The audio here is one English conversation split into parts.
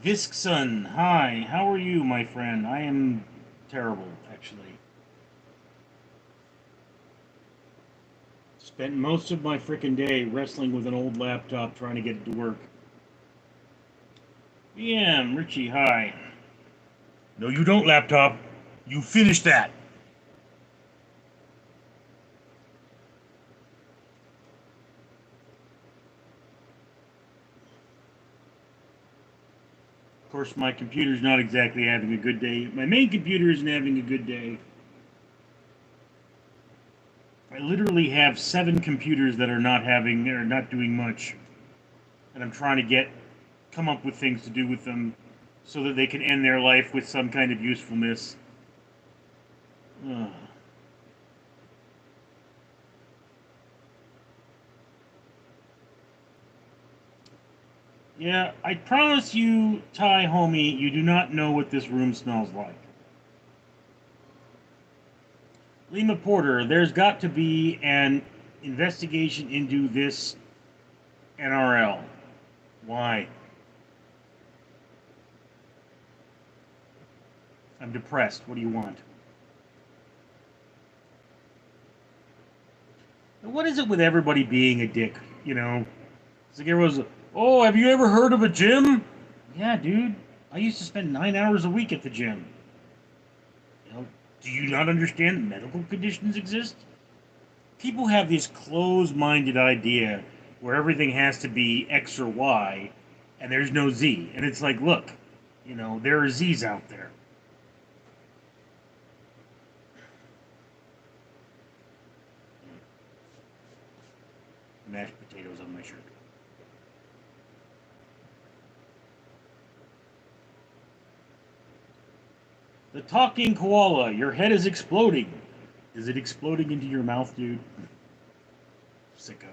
Viskson, hi, how are you, my friend? I am terrible, actually. Spent most of my frickin' day wrestling with an old laptop trying to get it to work. BM, Richie, hi. No, you don't, laptop. You finished that. Of course, my computer's not exactly having a good day. My main computer isn't having a good day. I literally have 7 computers that are not doing much. And I'm trying to come up with things to do with them so that they can end their life with some kind of usefulness. Ugh. Yeah, I promise you, Ty homie, you do not know what this room smells like. Lima Porter, there's got to be an investigation into this NRL. Why? I'm depressed. What do you want? What is it with everybody being a dick? You know? It's like everyone's, oh, have you ever heard of a gym? Yeah, dude. I used to spend 9 hours a week at the gym. You know, do you not understand medical conditions exist? People have this closed-minded idea where everything has to be X or Y, and there's no Z. And it's like, look, there are Z's out there. Mashed potatoes on my shirt. The talking koala, your head is exploding. Is it exploding into your mouth, dude? Sicko.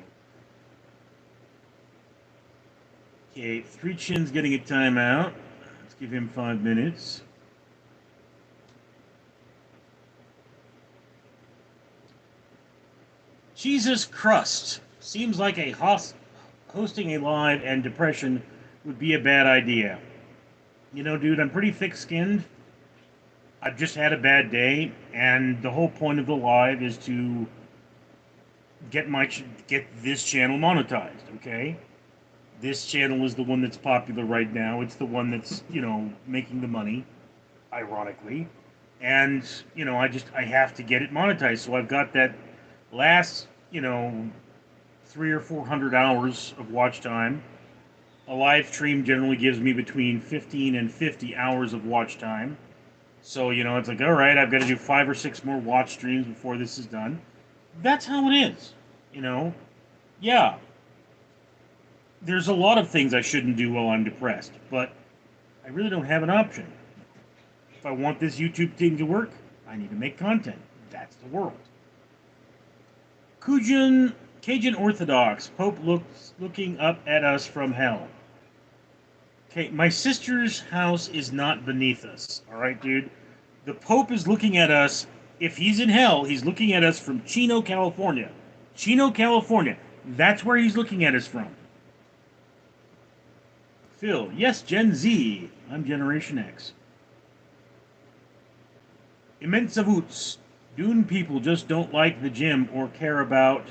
Okay, Three Chin's getting a timeout. Let's give him 5 minutes. Jesus Crust. Seems like hosting a live and depression would be a bad idea. You know, dude, I'm pretty thick-skinned. I've just had a bad day, and the whole point of the live is to get this channel monetized, okay? This channel is the one that's popular right now. It's the one that's, making the money, ironically. And, I have to get it monetized. So I've got that last, 300 or 400 hours of watch time. A live stream generally gives me between 15 and 50 hours of watch time. So, it's like, all right, I've got to do 5 or 6 more watch streams before this is done. That's how it is, Yeah, there's a lot of things I shouldn't do while I'm depressed, but I really don't have an option. If I want this YouTube thing to work, I need to make content. That's the world. Cajun Orthodox, Pope looking up at us from hell. Okay, my sister's house is not beneath us, alright, dude? The Pope is looking at us. If he's in hell, he's looking at us from Chino, California. Chino, California. That's where he's looking at us from. Phil, yes, Gen Z. I'm Generation X. Immensavoots. Dune people just don't like the gym or care about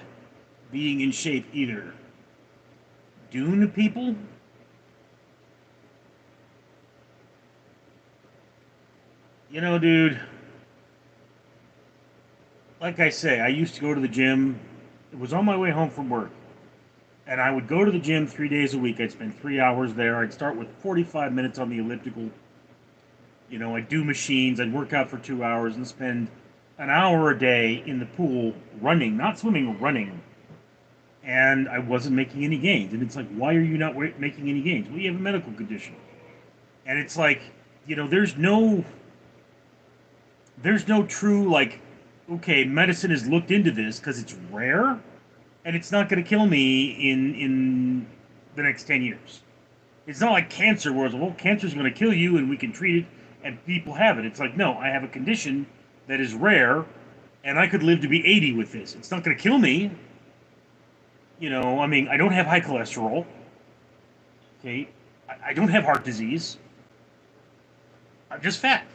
being in shape either. Dune people? You know, dude, like I say, I used to go to the gym. It was on my way home from work. And I would go to the gym 3 days a week. I'd spend 3 hours there. I'd start with 45 minutes on the elliptical. I'd do machines. I'd work out for 2 hours and spend an hour a day in the pool running, not swimming, running. And I wasn't making any gains. And it's like, why are you not making any gains? Well, you have a medical condition. And it's like, there's no true, like, okay, medicine has looked into this because it's rare, and it's not going to kill me in the next 10 years. It's not like cancer, where it's, well, cancer's going to kill you and we can treat it, and people have it. It's like, no, I have a condition that is rare, and I could live to be 80 with this. It's not going to kill me. I don't have high cholesterol. Okay? I don't have heart disease. I'm just fat.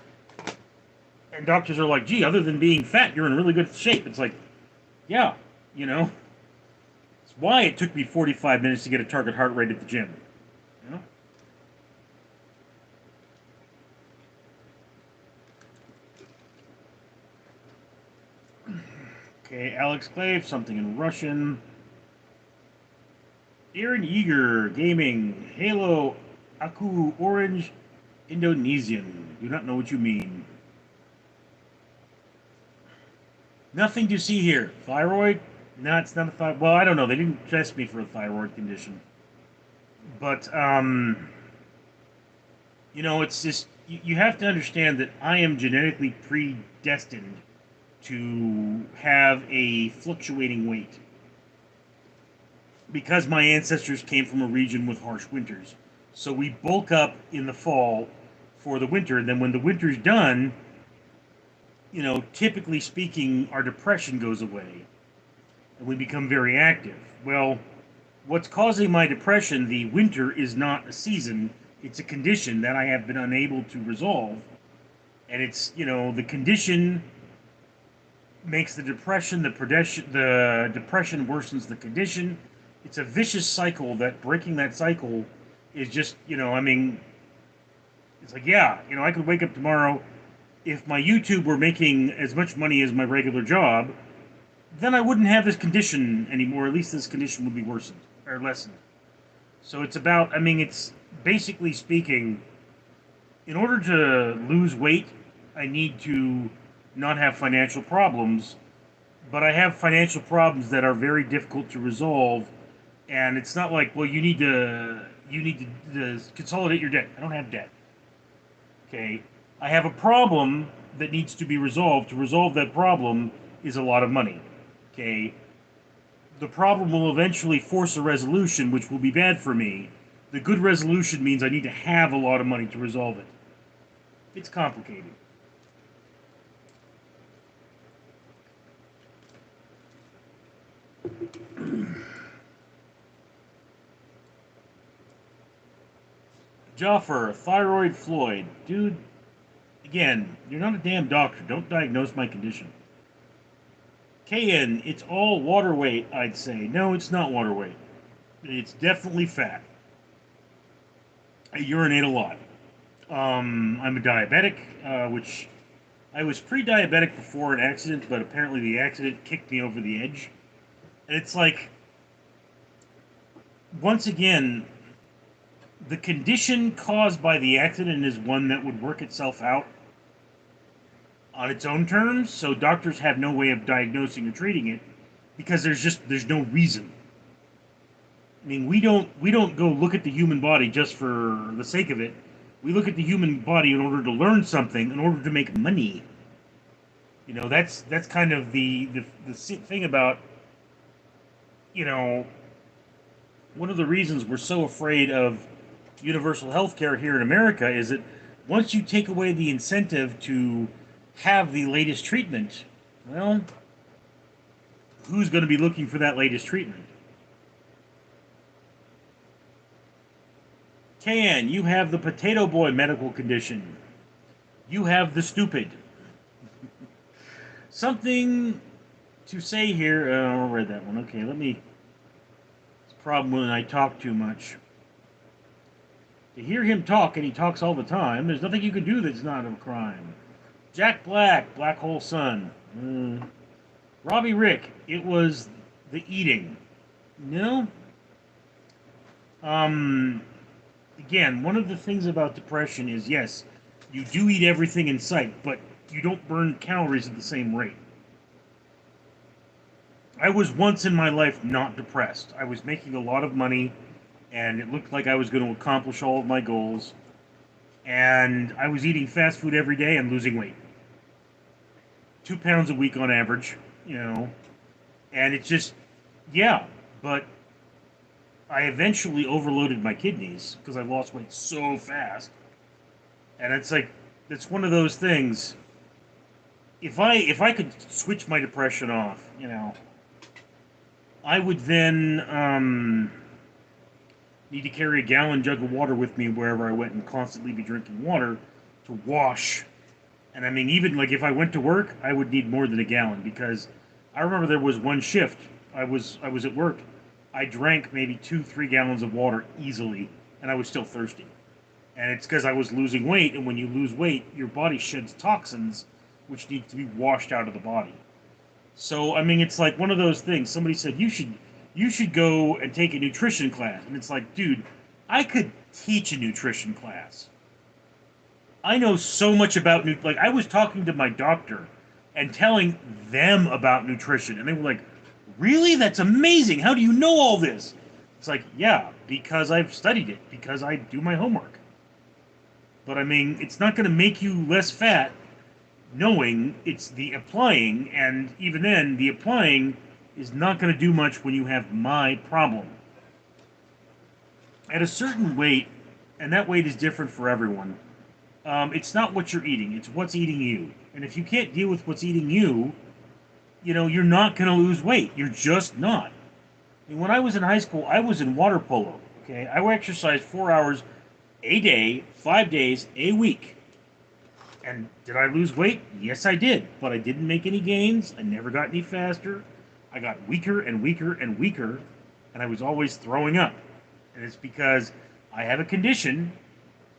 And doctors are like, gee, other than being fat, you're in really good shape. It's like, yeah, you know, it's why it took me 45 minutes to get a target heart rate at the gym. You know? Okay, Alex Clave, something in Russian. Aaron Eager, Gaming, Halo, Aku Orange, Indonesian. Do not know what you mean. Nothing to see here. Thyroid? No, it's not a thyroid. Well, I don't know. They didn't test me for a thyroid condition. But, it's just, you have to understand that I am genetically predestined to have a fluctuating weight because my ancestors came from a region with harsh winters. So we bulk up in the fall for the winter, and then when the winter's done, typically speaking, our depression goes away and we become very active. Well, what's causing my depression, the winter, is not a season, it's a condition that I have been unable to resolve. And it's, the condition makes the depression, the depression worsens the condition. It's a vicious cycle that breaking that cycle is just, it's like, yeah, I could wake up tomorrow. If my YouTube were making as much money as my regular job, then I wouldn't have this condition anymore. At least this condition would be worsened or lessened. So it's about, it's basically speaking, in order to lose weight, I need to not have financial problems, but I have financial problems that are very difficult to resolve. And it's not like, well, you need to consolidate your debt. I don't have debt. Okay, I have a problem that needs to be resolved. To resolve that problem is a lot of money. Okay, the problem will eventually force a resolution, which will be bad for me. The good resolution means I need to have a lot of money to resolve it. It's complicated. Joffer, thyroid Floyd. Dude, again, you're not a damn doctor. Don't diagnose my condition. KN, it's all water weight, I'd say. No, it's not water weight. It's definitely fat. I urinate a lot. I'm a diabetic, which I was pre-diabetic before an accident, but apparently the accident kicked me over the edge. And it's like, once again, the condition caused by the accident is one that would work itself out on its own terms, so doctors have no way of diagnosing or treating it because there's no reason. We don't go look at the human body just for the sake of it. We look at the human body in order to learn something, in order to make money. That's kind of the thing about, you know, one of the reasons we're so afraid of universal health care here in America is that once you take away the incentive to have the latest treatment, well, who's going to be looking for that latest treatment? Can you have the potato boy medical condition? You have the stupid. Something to say here. I'll read that one. Okay, let me. It's a problem when I talk too much. To hear him talk, and he talks all the time, there's nothing you can do that's not a crime. Jack Black, Black Hole Sun. Robbie Rick, it was the eating. No? Again, one of the things about depression is, yes, you do eat everything in sight, but you don't burn calories at the same rate. I was once in my life not depressed. I was making a lot of money, and it looked like I was going to accomplish all of my goals. And I was eating fast food every day and losing weight. 2 pounds a week on average, And it's just, yeah, but I eventually overloaded my kidneys because I lost weight so fast. And it's like, it's one of those things. If I could switch my depression off, I would then need to carry a gallon jug of water with me wherever I went and constantly be drinking water to wash. And I mean, even like if I went to work, I would need more than a gallon because I remember there was one shift. I was at work. I drank maybe 2-3 gallons of water easily, and I was still thirsty. And it's because I was losing weight, and when you lose weight, your body sheds toxins, which need to be washed out of the body. So I mean, it's like one of those things. Somebody said you should go and take a nutrition class, and it's like, dude, I could teach a nutrition class. I know so much about like I was talking to my doctor and telling them about nutrition, and they were like, "Really? That's amazing. How do you know all this?" It's like, "Yeah, because I've studied it, because I do my homework." But I mean, it's not going to make you less fat knowing it's the applying, and even then, the applying is not going to do much when you have my problem. At a certain weight, and that weight is different for everyone, it's not what you're eating, it's what's eating you. And if you can't deal with what's eating you, you're not going to lose weight. You're just not. I mean, when I was in high school, I was in water polo. Okay, I exercised 4 hours a day, 5 days a week. And did I lose weight? Yes, I did. But I didn't make any gains. I never got any faster. I got weaker and weaker and weaker, and I was always throwing up. And it's because I have a condition,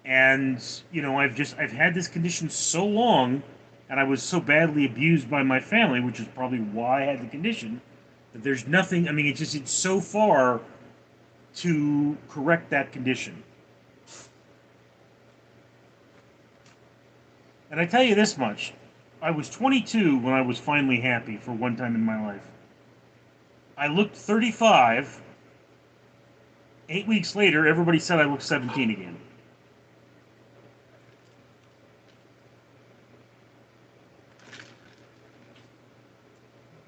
and I've had this condition so long, and I was so badly abused by my family, which is probably why I had the condition, that there's nothing. I mean, it's so far to correct that condition. And I tell you this much, I was 22 when I was finally happy for one time in my life. I looked 35. 8 weeks later, everybody said I looked 17 again.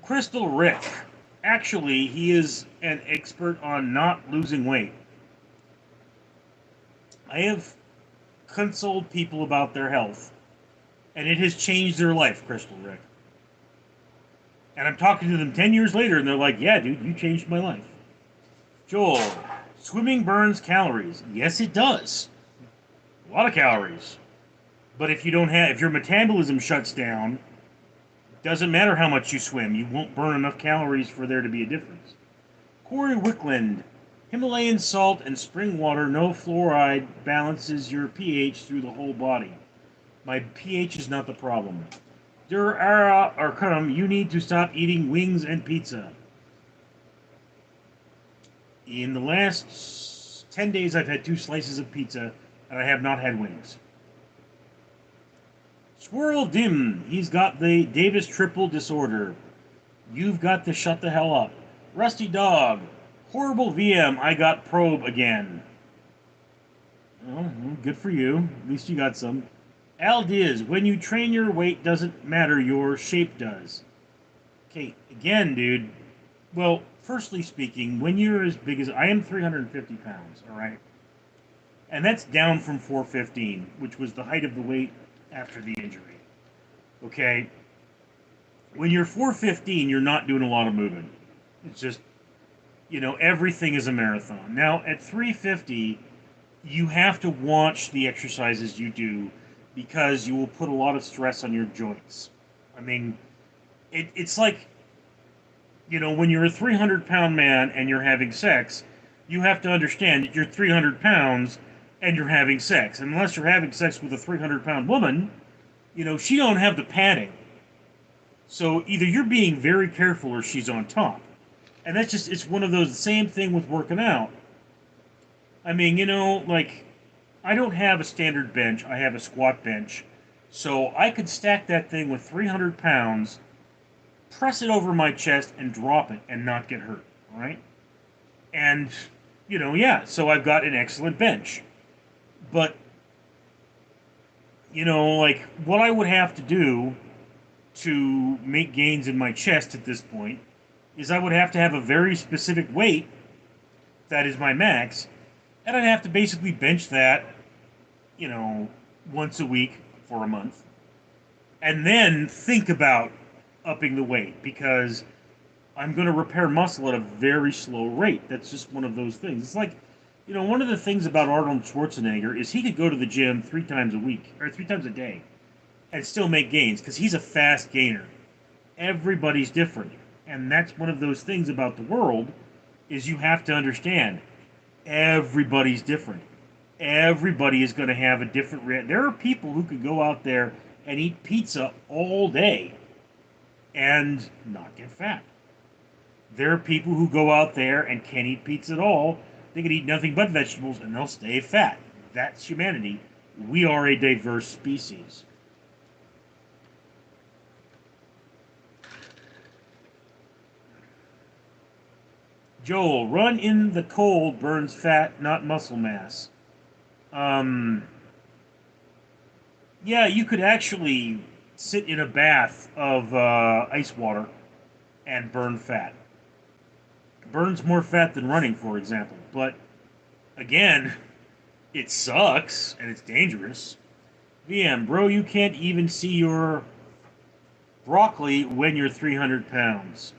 Crystal Rick. Actually, he is an expert on not losing weight. I have consoled people about their health, and it has changed their life, Crystal Rick. And I'm talking to them 10 years later, and they're like, yeah, dude, you changed my life. Joel, swimming burns calories. Yes, it does. A lot of calories. But if your metabolism shuts down, doesn't matter how much you swim, you won't burn enough calories for there to be a difference. Corey Wickland, Himalayan salt and spring water, no fluoride, balances your pH through the whole body. My pH is not the problem. Durara Arkanum, you need to stop eating wings and pizza. In the last 10 days, I've had 2 slices of pizza, and I have not had wings. Squirrel Dim, he's got the Davis triple disorder. You've got to shut the hell up. Rusty Dog, horrible VM, I got probe again. Oh, well, good for you. At least you got some. Al Diz, when you train your weight doesn't matter, your shape does. Okay, again, dude. Well, firstly speaking, when you're as big as I am, 350 pounds, all right? And that's down from 415, which was the height of the weight after the injury. Okay? When you're 415, you're not doing a lot of moving. It's just, everything is a marathon. Now, at 350, you have to watch the exercises you do because you will put a lot of stress on your joints. I mean, it's like, when you're a 300-pound man and you're having sex, you have to understand that you're 300 pounds and you're having sex. And unless you're having sex with a 300-pound woman, she don't have the padding. So either you're being very careful or she's on top. And that's just, it's one of those, same thing with working out. I mean, like, I don't have a standard bench, I have a squat bench. So I could stack that thing with 300 pounds, press it over my chest, and drop it and not get hurt, all right? And, so I've got an excellent bench. But, like, what I would have to do to make gains in my chest at this point is I would have to have a very specific weight that is my max, and I'd have to basically bench that, once a week for a month, and then think about upping the weight, because I'm going to repair muscle at a very slow rate. That's just one of those things. It's like, You know, one of the things about Arnold Schwarzenegger is he could go to the gym 3 times a week, or 3 times a day, and still make gains, because he's a fast gainer. Everybody's different. And that's one of those things about the world, is you have to understand, everybody's different. Everybody is going to have a different there are people who could go out there and eat pizza all day and not get fat. There are people who go out there and can't eat pizza at all. They can eat nothing but vegetables and they'll stay fat. That's humanity. We are a diverse species. Joel, run in the cold burns fat, not muscle mass. Yeah, you could actually sit in a bath of ice water and burn fat. Burns more fat than running, for example. But again, it sucks and it's dangerous. VM, bro, you can't even see your broccoli when you're 300 pounds.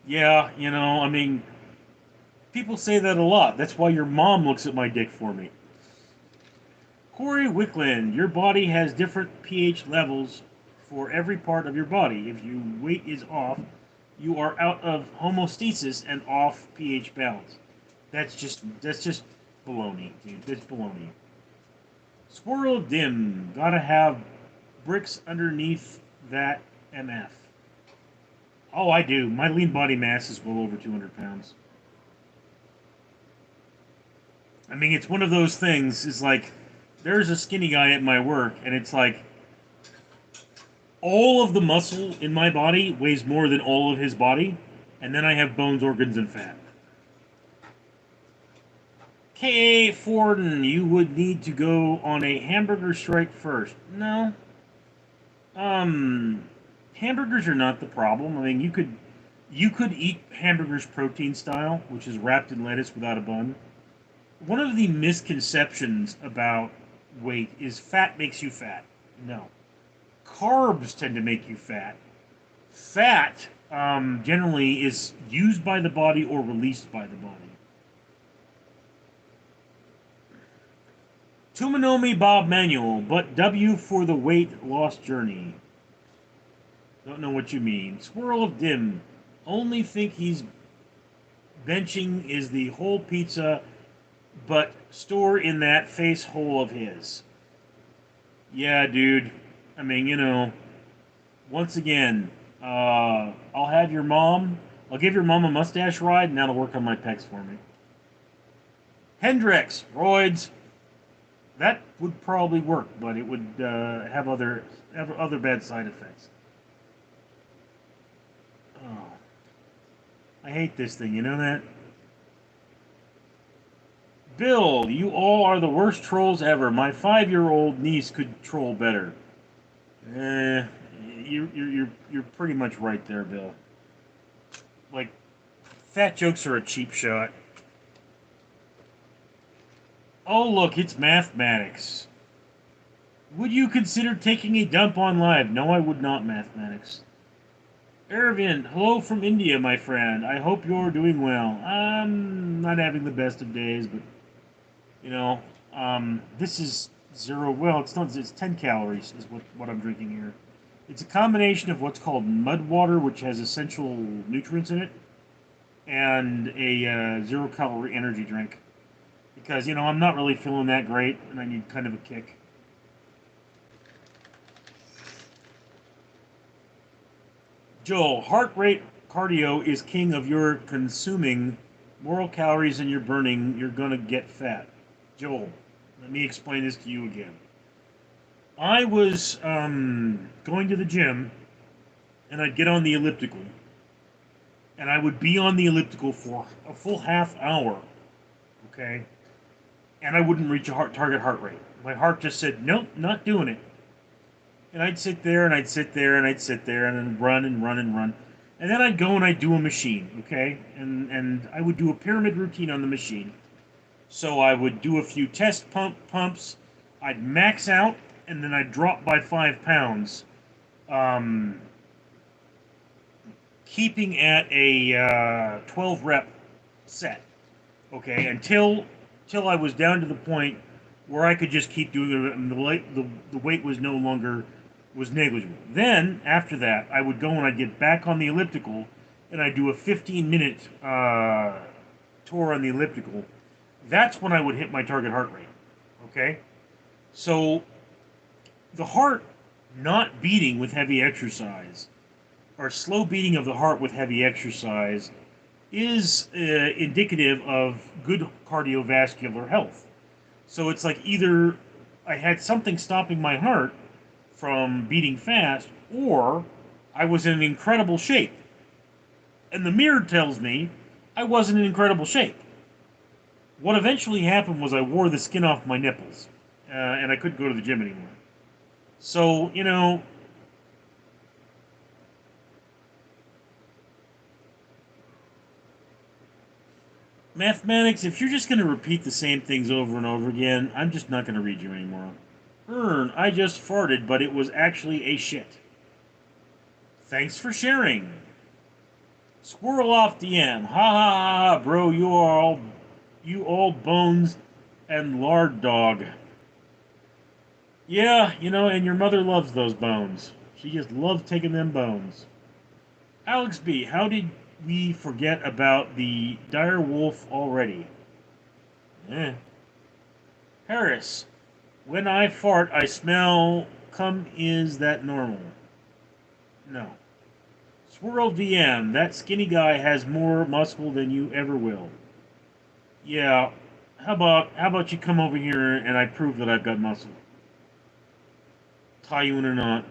Yeah, you know, I mean, people say that a lot. That's why your mom looks at my dick for me. Corey Wickland, your body has different pH levels for every part of your body. If your weight is off, you are out of homeostasis and off pH balance. That's just baloney, dude. That's baloney. Squirrel dim, gotta have bricks underneath that MF. Oh, I do. My lean body mass is well over 200 pounds. I mean, it's one of those things, is like, there's a skinny guy at my work, and it's like, all of the muscle in my body weighs more than all of his body, and then I have bones, organs, and fat. K.A. Forden, you would need to go on a hamburger strike first. No. Hamburgers are not the problem. I mean, you could eat hamburgers protein style, which is wrapped in lettuce without a bun. One of the misconceptions about weight is fat makes you fat. No. Carbs tend to make you fat. Fat generally is used by the body or released by the body. Tumanomi Bob Manuel, but W for the weight loss journey. Don't know what you mean. Swirl of Dim, only think he's benching is the whole pizza, but store in that face hole of his. Yeah, dude. I mean, you know, once again, I'll have your mom, I'll give your mom a mustache ride, and that'll work on my pecs for me. Hendrix, roids. That would probably work, but it would have other bad side effects. Oh, I hate this thing. You know that? Bill, you all are the worst trolls ever. My 5-year-old niece could troll better. You're pretty much right there, Bill. Like, fat jokes are a cheap shot. Oh, look, it's mathematics. Would you consider taking a dump on live? No, I would not, mathematics. Ervin, hello from India, my friend. I hope you're doing well. I'm not having the best of days, but, you know, this is zero, well, it's 10 calories is what I'm drinking here. It's a combination of what's called mud water, which has essential nutrients in it, and a 0-calorie energy drink. Because, you know, I'm not really feeling that great, and I need kind of a kick. Joel, heart rate cardio is king of your consuming more calories than you're burning. You're going to get fat. Joel, let me explain this to you again. I was going to the gym, and I'd get on the elliptical, and I would be on the elliptical for a full half hour, okay? And I wouldn't reach a target heart rate. My heart just said, nope, not doing it. And I'd sit there, and I'd sit there, and I'd sit there, and then run and run and run. And then I'd go and I'd do a machine, okay? And I would do a pyramid routine on the machine. So I would do a few test pumps. I'd max out, and then I'd drop by 5 pounds. Keeping at a 12 rep set. Okay, until I was down to the point where I could just keep doing it, and the weight was no longer was negligible. Then after that, I would go and I'd get back on the elliptical, and I'd do a 15-minute tour on the elliptical. That's when I would hit my target heart rate. Okay, so the heart not beating with heavy exercise, or slow beating of the heart with heavy exercise, is indicative of good cardiovascular health. So it's like either I had something stopping my heart from beating fast, or I was in incredible shape. And the mirror tells me I wasn't in incredible shape. What eventually happened was I wore the skin off my nipples, and I couldn't go to the gym anymore. So, mathematics, if you're just going to repeat the same things over and over again, I'm just not going to read you anymore. I just farted, but it was actually a shit. Thanks for sharing. Squirrel off DM. Ha ha ha ha, bro, you all bones and lard dog. Yeah, and your mother loves those bones. She just loves taking them bones. Alex B, how did we forget about the dire wolf already? Eh. Harris, when I fart, I smell cum. Is that normal? No. Swirl VM, that skinny guy has more muscle than you ever will. Yeah. How about you come over here and I prove that I've got muscle? Tie you in or not.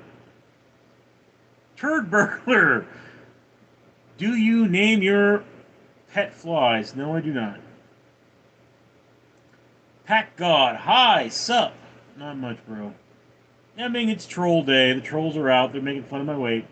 Turd burglar! Do you name your pet flies? No, I do not. Pack God, hi, sup? Not much, bro. I mean, it's troll day. The trolls are out. They're making fun of my weight.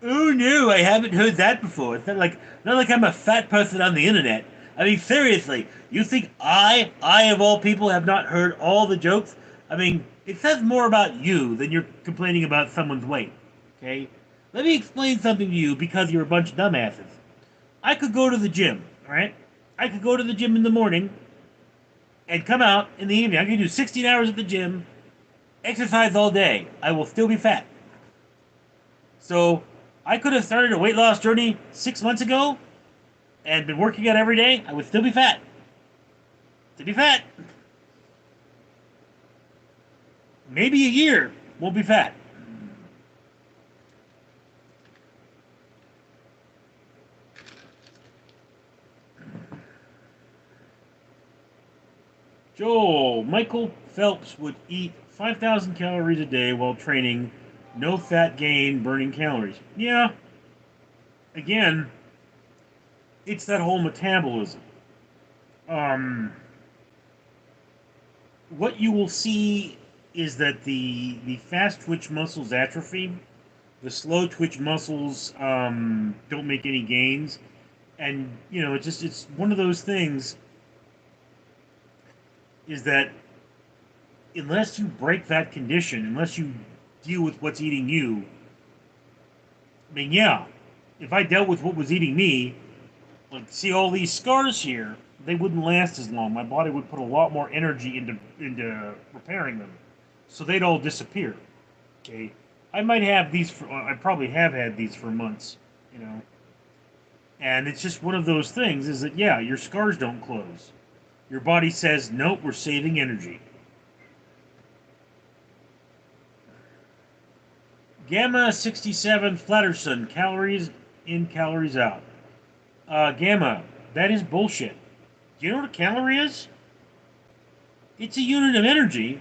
Oh no, I haven't heard that before. It's not like I'm a fat person on the internet. I mean, seriously, you think I of all people have not heard all the jokes? I mean, it says more about you than you're complaining about someone's weight. Okay? Let me explain something to you because you're a bunch of dumbasses. I could go to the gym, alright? I could go to the gym in the morning and come out in the evening. I could do 16 hours at the gym, exercise all day. I will still be fat. So I could have started a weight loss journey 6 months ago and been working out every day. I would still be fat. To be fat. Maybe a year won't be fat. Joel, Michael Phelps would eat 5,000 calories a day while training. No fat gain, burning calories. Yeah, again, it's that whole metabolism. What you will see is that the fast twitch muscles atrophy, the slow twitch muscles don't make any gains, and it's one of those things. Is that unless you break that condition, unless you deal with what's eating you, I mean, yeah, if I dealt with what was eating me, like, see all these scars here, they wouldn't last as long. My body would put a lot more energy into repairing them, so they'd all disappear. Okay, I probably have had these for months, you know, and it's just one of those things. Is that yeah, your scars don't close. Your body says nope, we're saving energy. Gamma 67 Flatterson, calories in, calories out. Gamma, that is bullshit. Do you know what a calorie is? It's a unit of energy,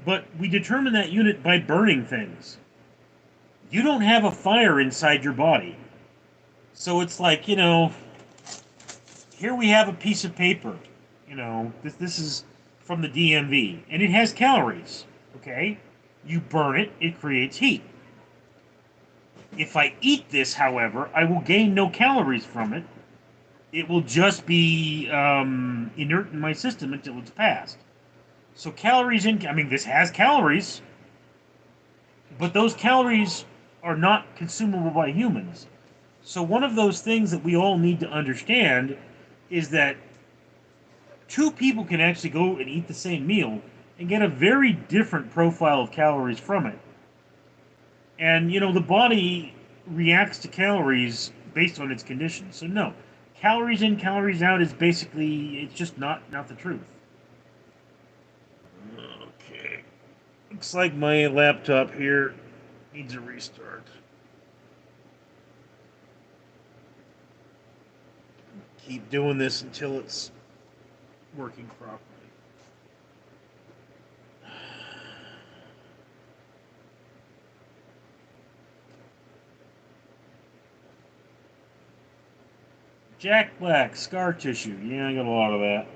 but we determine that unit by burning things. You don't have a fire inside your body. So it's like, here we have a piece of paper. This is from the DMV, and it has calories. Okay? You burn it, it creates heat. If I eat this, however, I will gain no calories from it. It will just be inert in my system until it's passed. So this has calories, but those calories are not consumable by humans. So one of those things that we all need to understand is that two people can actually go and eat the same meal and get a very different profile of calories from it. And, the body reacts to calories based on its conditions. So, no, calories in, calories out is basically, it's just not the truth. Okay. Looks like my laptop here needs a restart. Keep doing this until it's working properly. Jack Black, scar tissue. Yeah, I got a lot of that.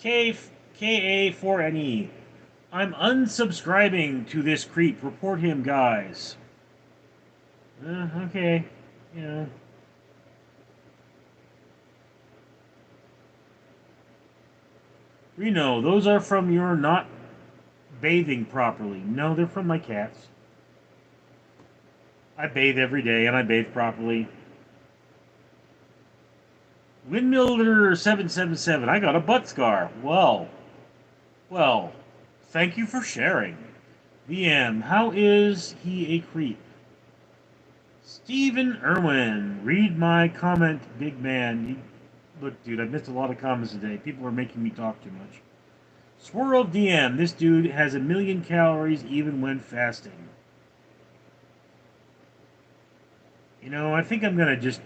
KA4NE. I'm unsubscribing to this creep. Report him, guys. Okay. Yeah. Reno, those are from your not bathing properly. No, they're from my cats. I bathe every day and I bathe properly. Windmiller777, I got a butt scar. Well, thank you for sharing. VM, how is he a creep? Stephen Irwin, read my comment, big man. Look, dude, I've missed a lot of comments today. People are making me talk too much. Swirl DM, this dude has 1,000,000 calories even when fasting. I think I'm going to just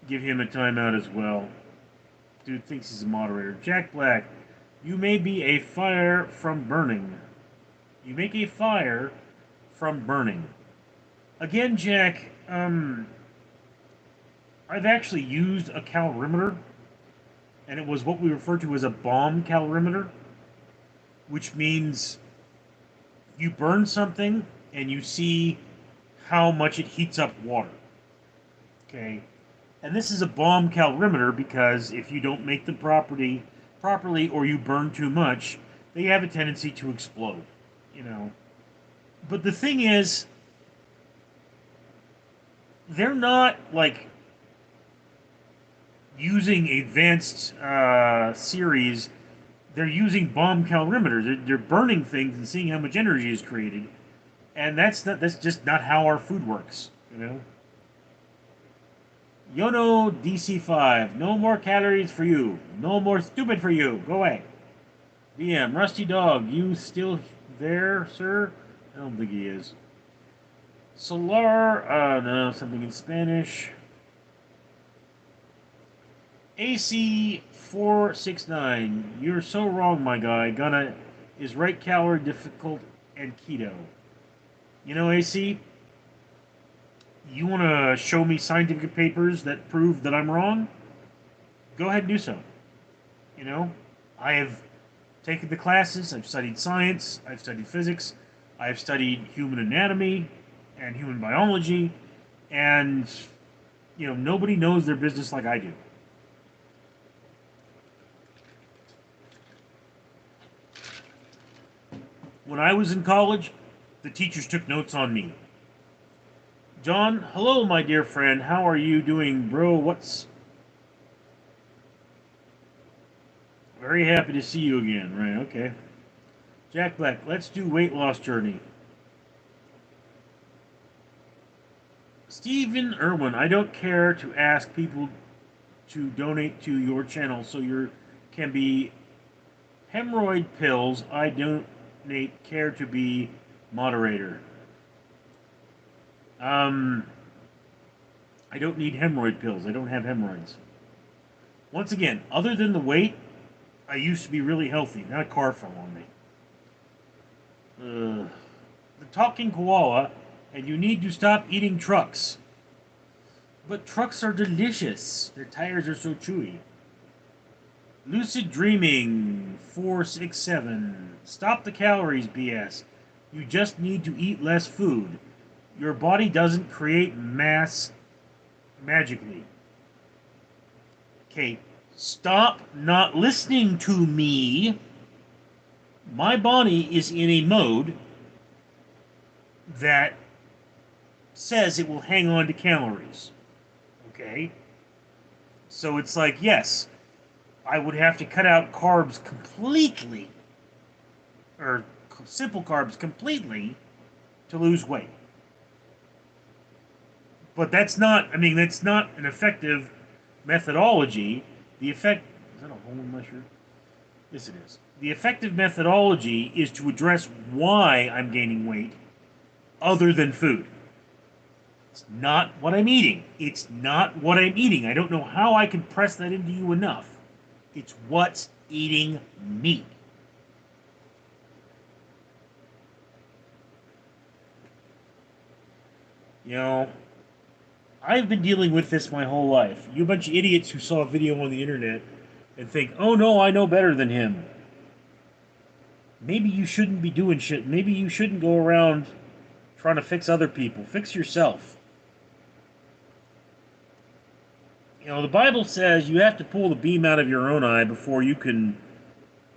give him a timeout as well. Dude thinks he's a moderator. Jack Black, you may be a fire from burning. You make a fire from burning. Again, Jack, I've actually used a calorimeter, and it was what we refer to as a bomb calorimeter, which means you burn something and you see how much it heats up water. Okay? And this is a bomb calorimeter because if you don't make them properly or you burn too much, they have a tendency to explode. But the thing is, they're not like using advanced series. They're using bomb calorimeters. They're burning things and seeing how much energy is created, and that's just not how our food works. Yono DC5, no more calories for you. No more stupid for you. Go away. VM, Rusty Dog, you still there, sir? I don't think he is. Solar, no, something in Spanish. AC469, you're so wrong, my guy. Gonna is right calorie difficult and keto. AC, you want to show me scientific papers that prove that I'm wrong? Go ahead and do so. I have taken the classes, I've studied science, I've studied physics, I've studied human anatomy and human biology, and, nobody knows their business like I do. When I was in college, the teachers took notes on me. John, hello, my dear friend. How are you doing, bro? Very happy to see you again. Right, okay. Jack Black, let's do weight loss journey. Stephen Irwin, I don't care to ask people to donate to your channel so you can be hemorrhoid pills. I donate care to be moderator. I don't need hemorrhoid pills. I don't have hemorrhoids. Once again, other than the weight, I used to be really healthy. Now a car fell on me. The talking koala, and you need to stop eating trucks. But trucks are delicious. Their tires are so chewy. Lucid Dreaming 467. Stop the calories, BS. You just need to eat less food. Your body doesn't create mass magically. Okay, stop not listening to me. My body is in a mode that says it will hang on to calories. Okay? So it's like, yes, I would have to cut out carbs completely, or simple carbs completely, to lose weight. But that's not, I mean, that's not an effective methodology. The effect, is that a hole in my shirt? Yes, it is. The effective methodology is to address why I'm gaining weight other than food. It's not what I'm eating. It's not what I'm eating. I don't know how I can press that into you enough. It's what's eating me. You know, I've been dealing with this my whole life. You bunch of idiots who saw a video on the internet and think, oh no, I know better than him. Maybe you shouldn't be doing shit. Maybe you shouldn't go around trying to fix other people. Fix yourself. You know, the Bible says you have to pull the beam out of your own eye before you can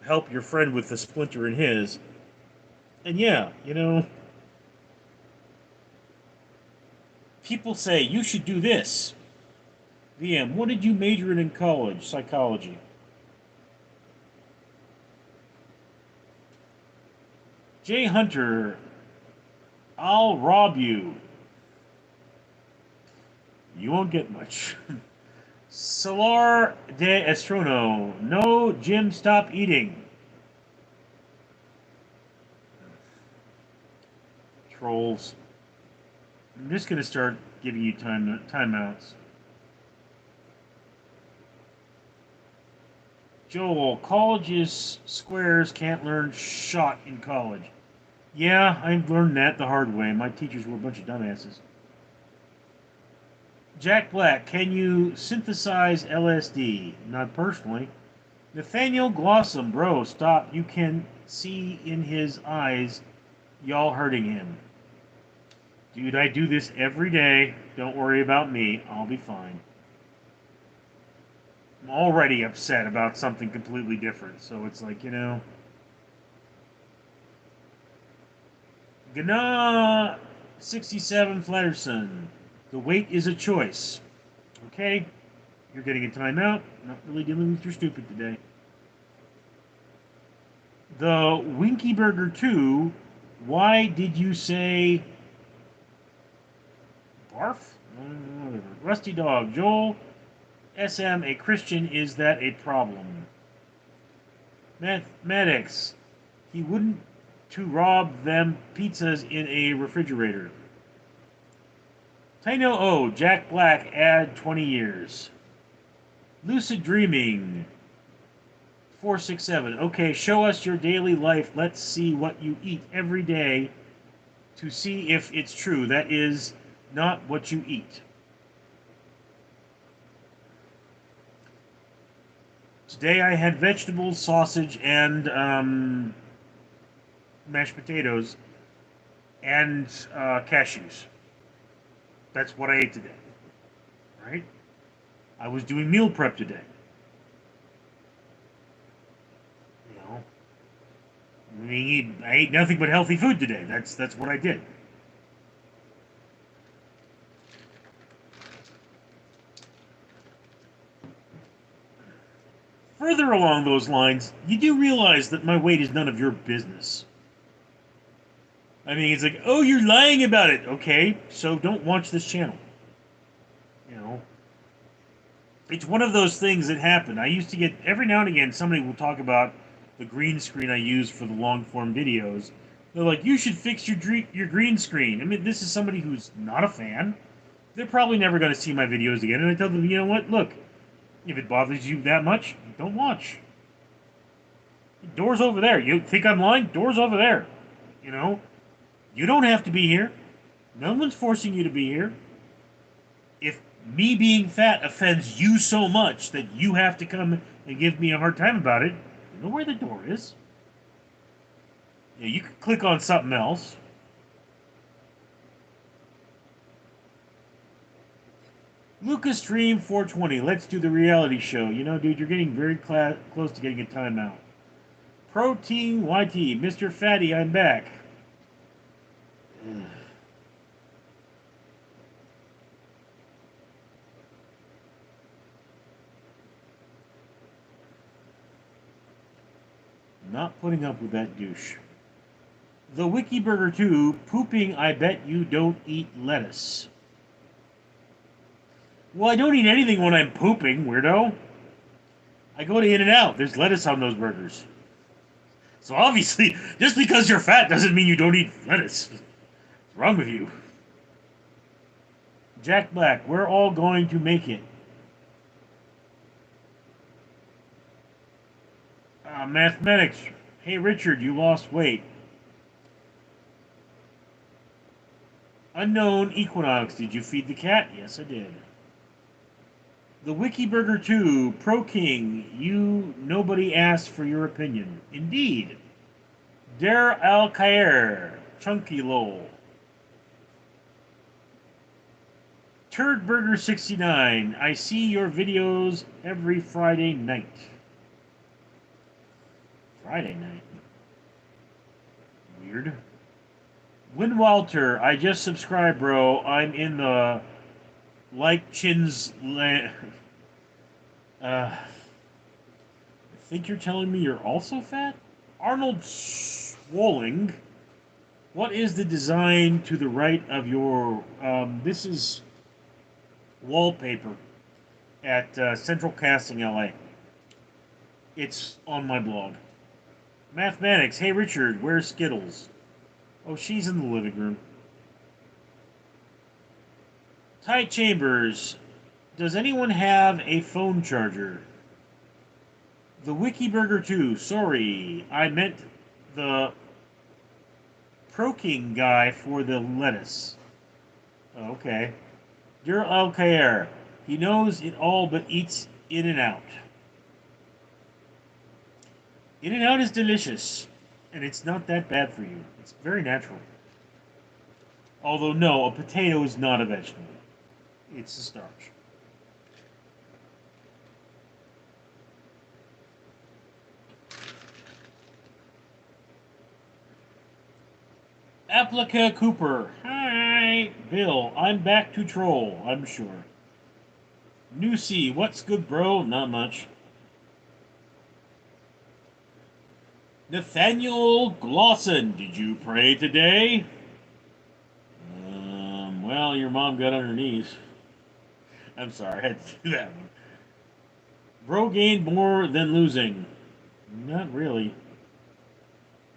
help your friend with the splinter in his. And yeah, you know, people say, you should do this. VM, what did you major in college? Psychology. Jay Hunter, I'll rob you. You won't get much. Solar de Estrono, no, Jim, stop eating. Trolls. I'm just going to start giving you timeouts. Joel, colleges squares can't learn shot in college. Yeah, I learned that the hard way. My teachers were a bunch of dumbasses. Jack Black, can you synthesize LSD? Not personally. Nathaniel Glossum, bro, stop. You can see in his eyes y'all hurting him. Dude, I do this every day. Don't worry about me. I'll be fine. I'm already upset about something completely different, so it's like, you know. Gna 67 Flatterson. The weight is a choice. Okay? You're getting a timeout. Not really dealing with your stupid today. The Winky Burger 2. Why did you say barf? Rusty Dog. Joel. SM, a Christian, is that a problem? Mathematics. He wouldn't to rob them pizzas in a refrigerator. Taino O, Jack Black, add 20 years. Lucid Dreaming. 467. Okay, show us your daily life. Let's see what you eat every day to see if it's true. That is not what you eat. Today I had vegetables, sausage, and mashed potatoes, and cashews. That's what I ate today. Right? I was doing meal prep today. You know, I ate nothing but healthy food today. That's what I did. Further along those lines, you do realize that my weight is none of your business. I mean, it's like, oh, you're lying about it. Okay, so don't watch this channel. You know, it's one of those things that happen. I used to get, every now and again, somebody will talk about the green screen I use for the long-form videos. They're like, you should fix your green screen. I mean, this is somebody who's not a fan. They're probably never going to see my videos again. And I tell them, you know what, look, if it bothers you that much, don't watch. Door's over there. You think I'm lying? Door's over there. You know? You don't have to be here. No one's forcing you to be here. If me being fat offends you so much that you have to come and give me a hard time about it, you know where the door is. Yeah, you can click on something else. Lucas Stream 420. Let's do the reality show. You know, dude, you're getting very close to getting a timeout. Protein YT. Mr. Fatty, I'm back. Not putting up with that douche. The Wiki Burger 2, pooping, I bet you don't eat lettuce. Well, I don't eat anything when I'm pooping, weirdo. I go to In-N-Out. There's lettuce on those burgers. So obviously, just because you're fat doesn't mean you don't eat lettuce. What's wrong with you? Jack Black, we're all going to make it. Mathematics. Hey, Richard, you lost weight. Unknown Equinox, did you feed the cat? Yes, I did. The Wiki Burger 2, Pro King, nobody asked for your opinion. Indeed. Dar Al Khair, Chunky Lol. Turd Burger 69, I see your videos every Friday night. Friday night? Weird. Win Walter, I just subscribed, bro. I'm in the like chins land. I think you're telling me you're also fat? Arnold Swolling. What is the design to the right of your... this is wallpaper at Central Casting, LA. It's on my blog. Mathematics. Hey, Richard, where's Skittles? Oh, she's in the living room. Ty Chambers. Does anyone have a phone charger? The Wiki Burger 2. Sorry, I meant the Pro King guy for the lettuce. Oh, okay. You're okay. He knows it all but eats In-N-Out. In-N-Out is delicious, and it's not that bad for you. It's very natural. Although, no, a potato is not a vegetable. It's a starch. Applica Cooper. Hi, Bill. I'm back to troll, I'm sure. Newsy, what's good, bro? Not much. Nathaniel Glosson, did you pray today? Well, your mom got on her knees. I'm sorry, I had to do that one. Bro gained more than losing. Not really.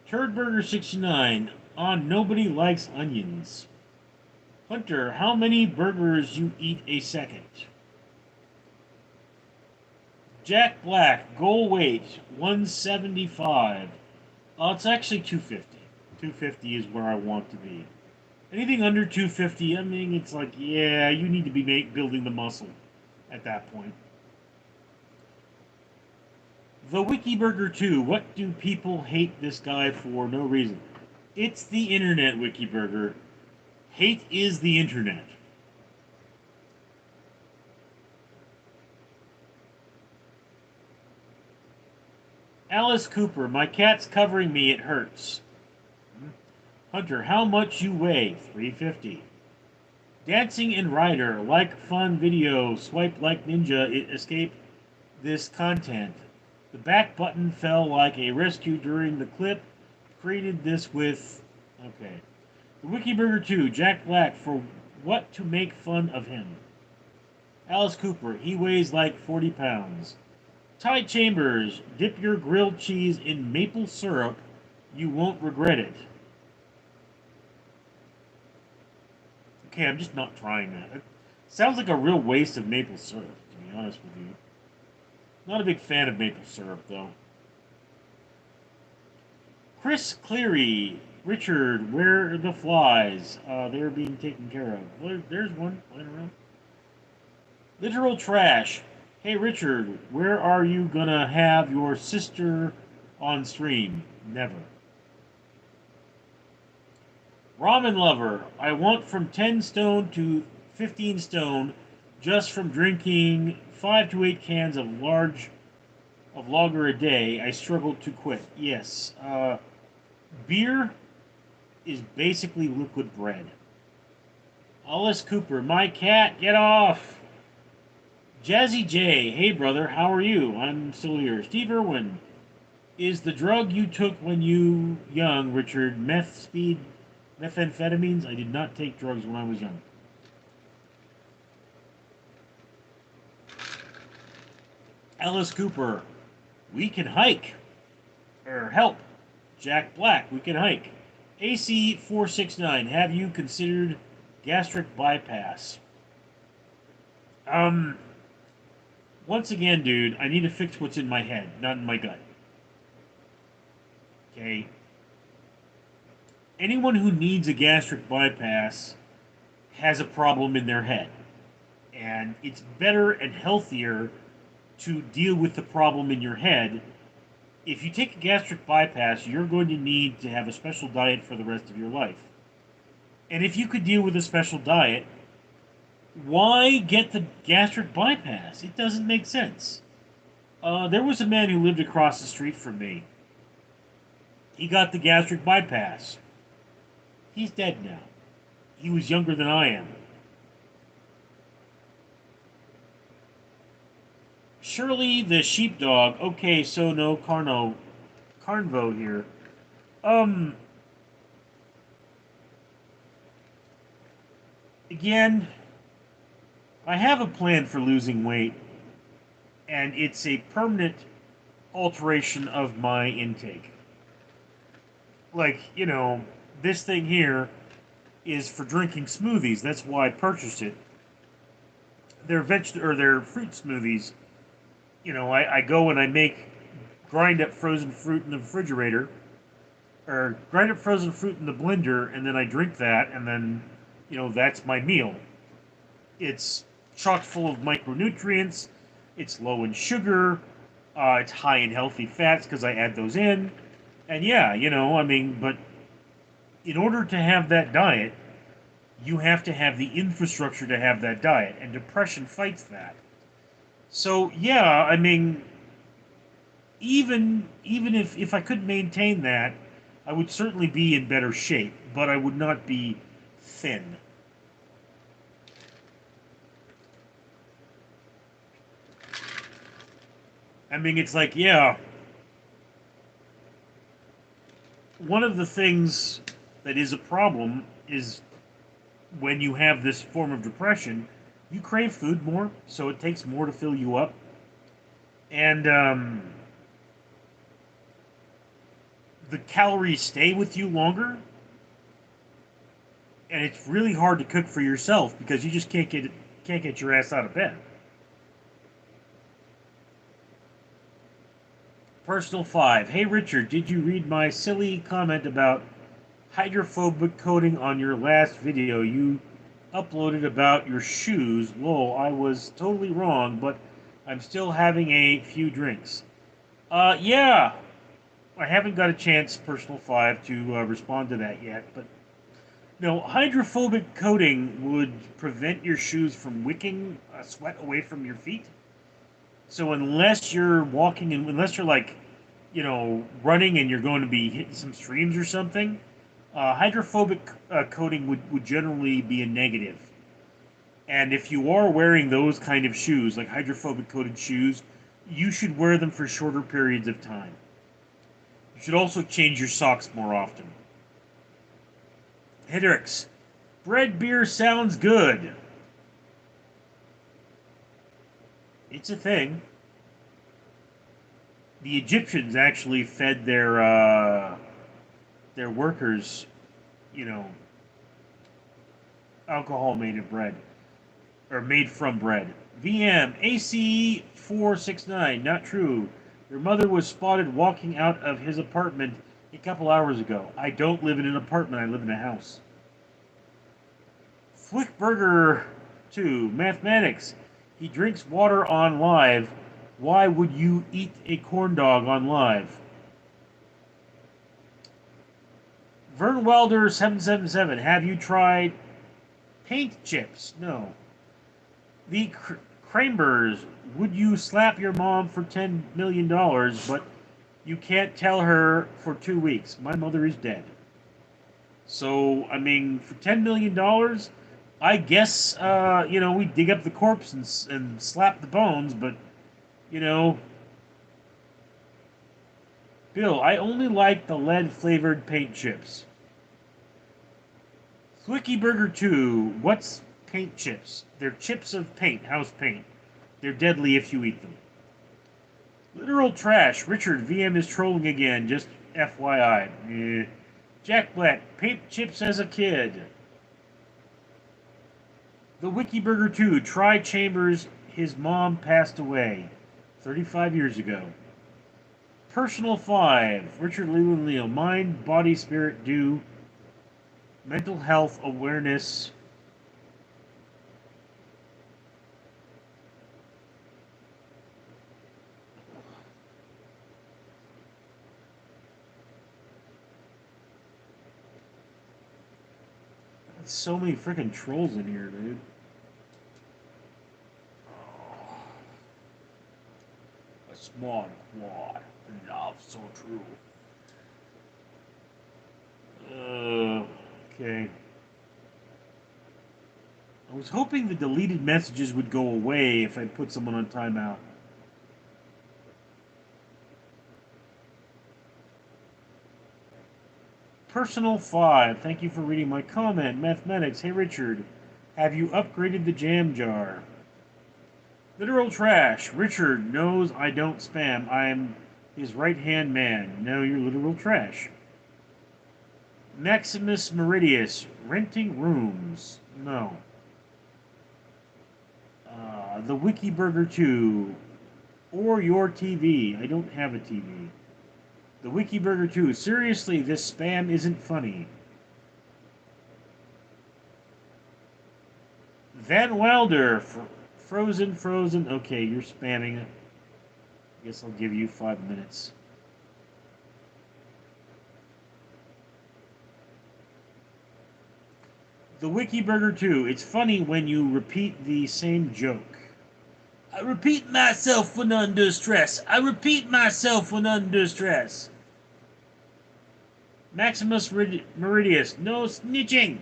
Turdburger 69 on Nobody Likes Onions. Hunter, how many burgers you eat a second? Jack Black, goal weight 175. It's actually 250. 250 is where I want to be. Anything under 250, I mean, it's like, yeah, you need to be building the muscle at that point. The Wiki Burger 2, what do people hate this guy for? No reason. It's the internet, Wiki Burger. Hate is the internet. Alice Cooper, my cat's covering me, it hurts. Hunter, how much you weigh? 350. Dancing and Rider, like fun video, swipe like ninja, escape this content. The back button fell like a rescue during the clip. Created this with... Okay. The Wiki Burger 2, Jack Black, for what to make fun of him. Alice Cooper, he weighs like 40 pounds. Ty Chambers, dip your grilled cheese in maple syrup. You won't regret it. Okay, I'm just not trying that. It sounds like a real waste of maple syrup, to be honest with you. Not a big fan of maple syrup, though. Chris Cleary, Richard, where are the flies? They're being taken care of. Well, there's one lying around. Literal trash. Hey, Richard, where are you gonna have your sister on stream? Never. Ramen lover, I want from 10 stone to 15 stone just from drinking 5 to 8 cans of lager a day. I struggle to quit. Yes. Beer is basically liquid bread. Alice Cooper, my cat, get off! Jazzy J, hey brother, how are you? I'm still here. Steve Irwin, Is the drug you took when you young, Richard, methamphetamines? I did not take drugs when I was young. Alice Cooper, we can hike. Or help. Jack Black, we can hike. AC469, have you considered gastric bypass? Um, Once again, dude, I need to fix what's in my head, not in my gut. Okay? Anyone who needs a gastric bypass has a problem in their head. And it's better and healthier to deal with the problem in your head. If you take a gastric bypass, you're going to need to have a special diet for the rest of your life. And if you could deal with a special diet, why get the gastric bypass? It doesn't make sense. There was a man who lived across the street from me. He got the gastric bypass. He's dead now. He was younger than I am. Shirley the sheepdog. Okay, so no Carnvo here. Again, I have a plan for losing weight, and it's a permanent alteration of my intake. Like, this thing here is for drinking smoothies. That's why I purchased it. They're they're fruit smoothies. I go and I grind up frozen fruit in the refrigerator, or grind up frozen fruit in the blender, and then I drink that, and then, that's my meal. It's chock full of micronutrients. It's low in sugar. It's high in healthy fats because I add those in. And yeah, but in order to have that diet, you have to have the infrastructure to have that diet, and depression fights that. So yeah, even if I could maintain that, I would certainly be in better shape, but I would not be thin. It's like, yeah, one of the things that is a problem is when you have this form of depression, you crave food more, so it takes more to fill you up. And the calories stay with you longer. And it's really hard to cook for yourself because you just can't get your ass out of bed. Personal 5. Hey Richard, did you read my silly comment about hydrophobic coating on your last video you uploaded about your shoes? Lol, I was totally wrong, but I'm still having a few drinks. Yeah. I haven't got a chance, Personal 5, to respond to that yet, but no, hydrophobic coating would prevent your shoes from wicking sweat away from your feet. So unless you're walking and unless you're like, running and you're going to be hitting some streams or something, hydrophobic coating would generally be a negative. And if you are wearing those kind of shoes, like hydrophobic coated shoes, you should wear them for shorter periods of time. You should also change your socks more often. Hendrix, bread beer sounds good. It's a thing. The Egyptians actually fed their workers, alcohol made of bread, or made from bread. VM AC469, not true. Your mother was spotted walking out of his apartment a couple hours ago. I don't live in an apartment, I live in a house. Flickburger 2, mathematics. He drinks water on live. Why would you eat a corn dog on live? Vern Welder 777. Have you tried paint chips? No. The Crambers. Would you slap your mom for $10 million, but you can't tell her for 2 weeks? My mother is dead. So, for $10 million, I guess, we dig up the corpse and slap the bones, but, Bill, I only like the lead-flavored paint chips. Squicky Burger 2, what's paint chips? They're chips of paint, house paint. They're deadly if you eat them. Literal trash. Richard, VM is trolling again, just FYI. Jack Black, paint chips as a kid. The Wiki Burger 2, Try Chambers, his mom passed away 35 years ago. Personal 5, Richard Leland Neal, mind, body, spirit, do, mental health, awareness. So many freaking trolls in here, dude. A small quad. Love so true. Okay. I was hoping the deleted messages would go away if I put someone on timeout. Personal 5, thank you for reading my comment. Mathematics, hey Richard, have you upgraded the jam jar? Literal trash, Richard knows I don't spam. I'm his right-hand man. No, you're literal trash. Maximus Meridius, renting rooms. No. The Wiki Burger 2, or your TV. I don't have a TV. The Wiki Burger 2, seriously, this spam isn't funny. Van Wilder, Frozen. Okay, you're spamming it. I guess I'll give you 5 minutes. The Wiki Burger 2, it's funny when you repeat the same joke. I repeat myself when under stress. I repeat myself when under stress. Maximus Meridius, no snitching.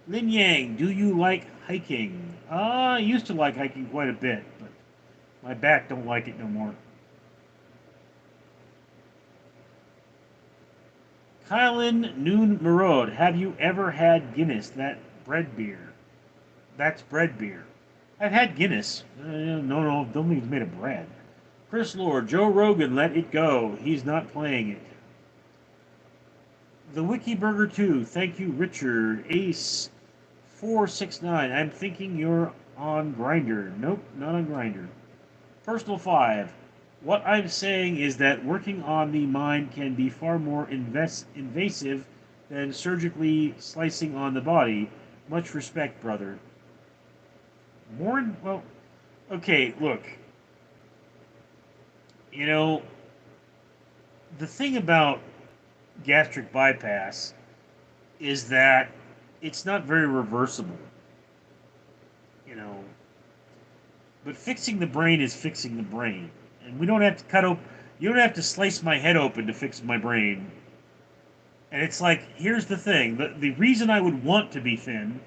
Lin Yang, do you like hiking? I used to like hiking quite a bit, but my back don't like it no more. Kylan Noon Marode, have you ever had Guinness, that bread beer? That's bread beer. I've had Guinness. No, don't think it's made of bread. Chris Lord, Joe Rogan, let it go. He's not playing it. The Wiki Burger 2, thank you, Richard. Ace 469, I'm thinking you're on Grindr. Nope, not on Grindr. Personal 5, what I'm saying is that working on the mind can be far more invasive than surgically slicing on the body. Much respect, brother. Well, okay, look. You know, the thing about gastric bypass is that it's not very reversible. You know, but fixing the brain is fixing the brain. And we don't have to you don't have to slice my head open to fix my brain. And it's like, here's the thing. The reason I would want to be thin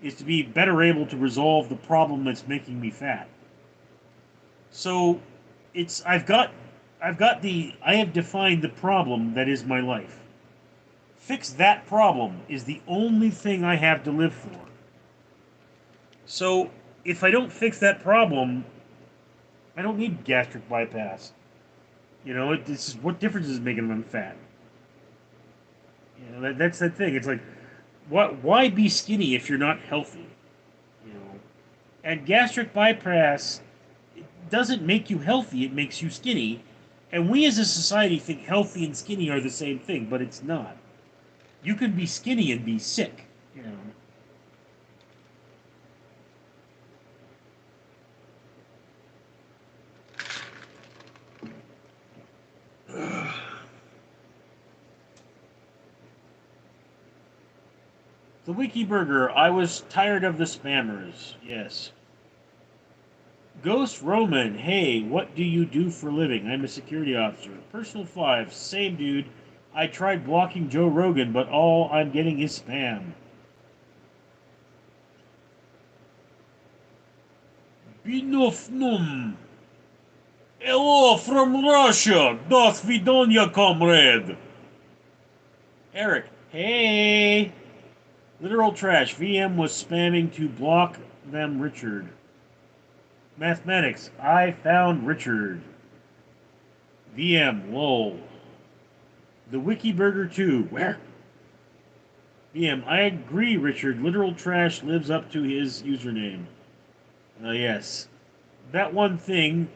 is to be better able to resolve the problem that's making me fat. So I have defined the problem that is my life. Fix that problem is the only thing I have to live for. So if I don't fix that problem, I don't need gastric bypass. You know, what difference is it making when I'm fat? You know, that's the thing. It's like, why be skinny if you're not healthy? You know, and gastric bypass doesn't make you healthy; it makes you skinny. And we as a society think healthy and skinny are the same thing, but it's not. You can be skinny and be sick. You know. The Wiki Burger, I was tired of the spammers. Yes. Ghost Roman, hey, what do you do for a living? I'm a security officer. Personal 5, same dude. I tried blocking Joe Rogan, but all I'm getting is spam. Binofnum. Hello from Russia. Do svidonya, comrade. Eric, hey. Literal trash. VM was spamming to block them, Richard. Mathematics. I found Richard. VM, lol. The Wiki Burger 2. Where? VM, I agree, Richard. Literal trash lives up to his username. Yes. That one thing.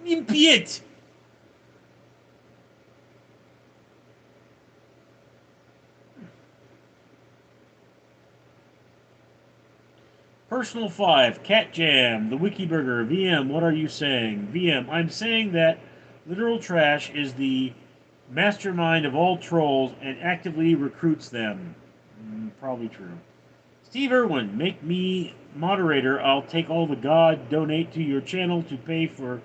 Impiet! Personal 5, Cat Jam, the Wiki Burger, VM, what are you saying? VM, I'm saying that Literal Trash is the mastermind of all trolls and actively recruits them. Probably true. Steve Irwin, make me moderator. I'll take all the God donate to your channel to pay for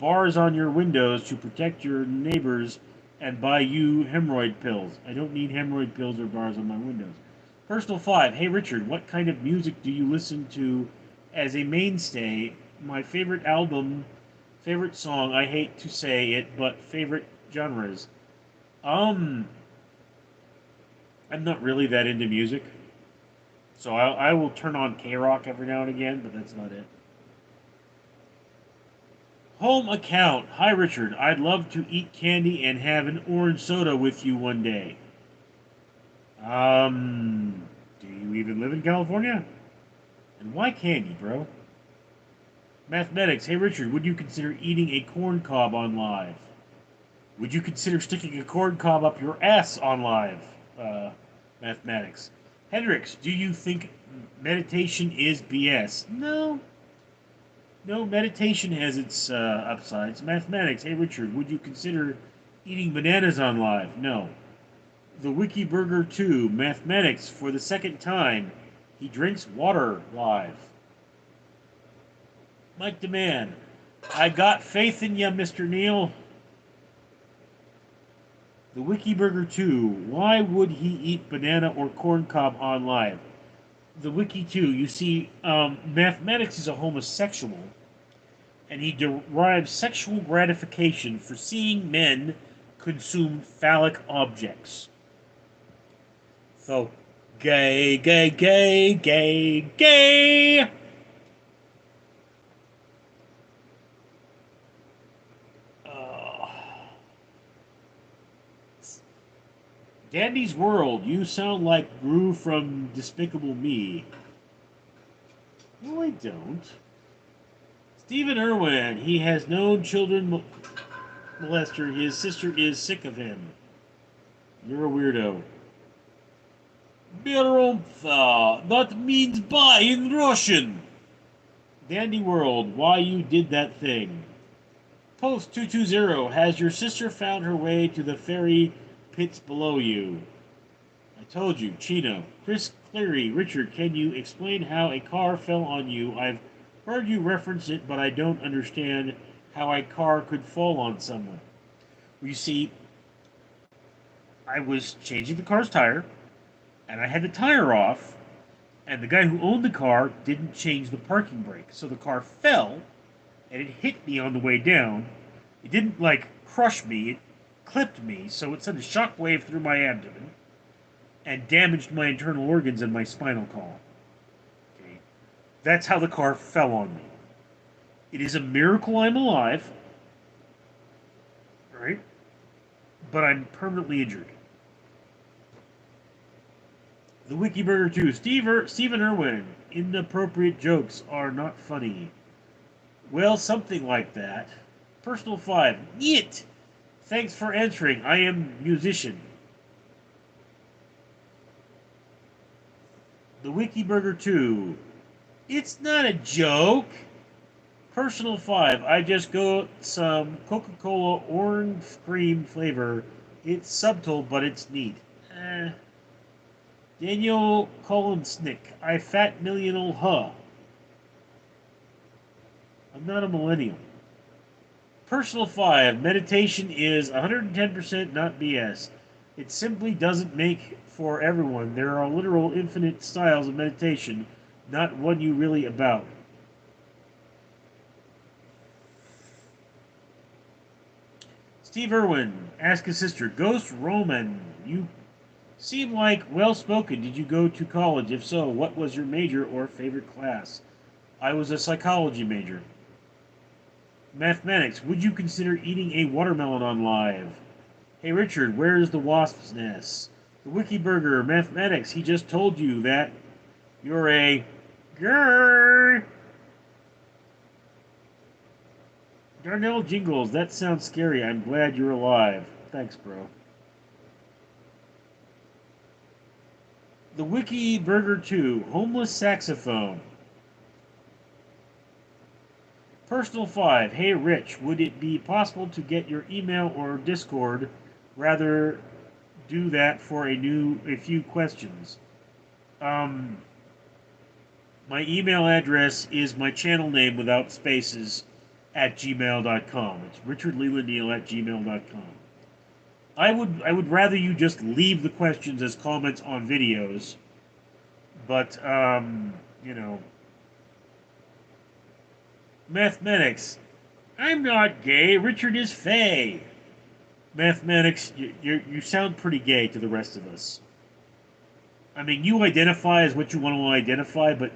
bars on your windows to protect your neighbors and buy you hemorrhoid pills. I don't need hemorrhoid pills or bars on my windows. Personal 5. Hey, Richard, what kind of music do you listen to as a mainstay? My favorite album, favorite song, I hate to say it, but favorite genres. I'm not really that into music. So I will turn on K-Rock every now and again, but that's not it. Home account. Hi, Richard. I'd love to eat candy and have an orange soda with you one day. Do you even live in California? And why candy, bro? Mathematics. Hey, Richard, would you consider eating a corn cob on live? Would you consider sticking a corn cob up your ass on live? Mathematics. Hendrix, do you think meditation is BS? No. No, meditation has its upsides. Mathematics. Hey, Richard, would you consider eating bananas on live? No. The Wiki Burger 2, Mathematics, for the second time. He drinks water live. Mike Demand. I got faith in ya, Mr. Neal. The Wiki Burger 2, why would he eat banana or corn cob on live? The Wiki 2, you see, Mathematics is a homosexual, and he derives sexual gratification for seeing men consume phallic objects. So, gay, gay, gay, gay, gay! Dandy's World, you sound like Gru from Despicable Me. No, I don't. Stephen Irwin, he has known children molester. His sister is sick of him. You're a weirdo. Beromtha, that means bye in Russian. Dandy World, why you did that thing. Post 220, has your sister found her way to the ferry pits below you? I told you, Chino. Chris Cleary, Richard, can you explain how a car fell on you? I've heard you reference it, but I don't understand how a car could fall on someone. You see, I was changing the car's tire, and I had the tire off, and the guy who owned the car didn't change the parking brake. So the car fell, and it hit me on the way down. It didn't, like, crush me. It clipped me, so it sent a shockwave through my abdomen and damaged my internal organs and my spinal column. Okay? That's how the car fell on me. It is a miracle I'm alive, right? But I'm permanently injured. The Wiki Burger 2. Stephen Irwin. Inappropriate jokes are not funny. Well, something like that. Personal 5. Yeet! Thanks for answering. I am musician. The Wiki Burger 2. It's not a joke. Personal 5. I just got some Coca-Cola orange cream flavor. It's subtle, but it's neat. Daniel Collinsnick. I fat million old huh. I'm not a millennial. Personal 5. Meditation is 110% not BS. It simply doesn't make for everyone. There are literal infinite styles of meditation, not one you really about. Steve Irwin, ask his sister. Ghost Roman, you seem like well-spoken. Did you go to college? If so, what was your major or favorite class? I was a psychology major. Mathematics, would you consider eating a watermelon on live? Hey Richard, where is the wasp's nest? The Wiki Burger, mathematics, he just told you that you're a grrr. Darnell Jingles, that sounds scary. I'm glad you're alive. Thanks, bro. The Wiki Burger 2, homeless saxophone. Personal 5, hey Rich, would it be possible to get your email or Discord? Rather do that for a few questions. My email address is my channel name without spaces at gmail.com. It's richardlelandneal at gmail.com. I would rather you just leave the questions as comments on videos, but you know, mathematics. I'm not gay. Richard is fey. Mathematics. You sound pretty gay to the rest of us. I mean, you identify as what you want to identify, but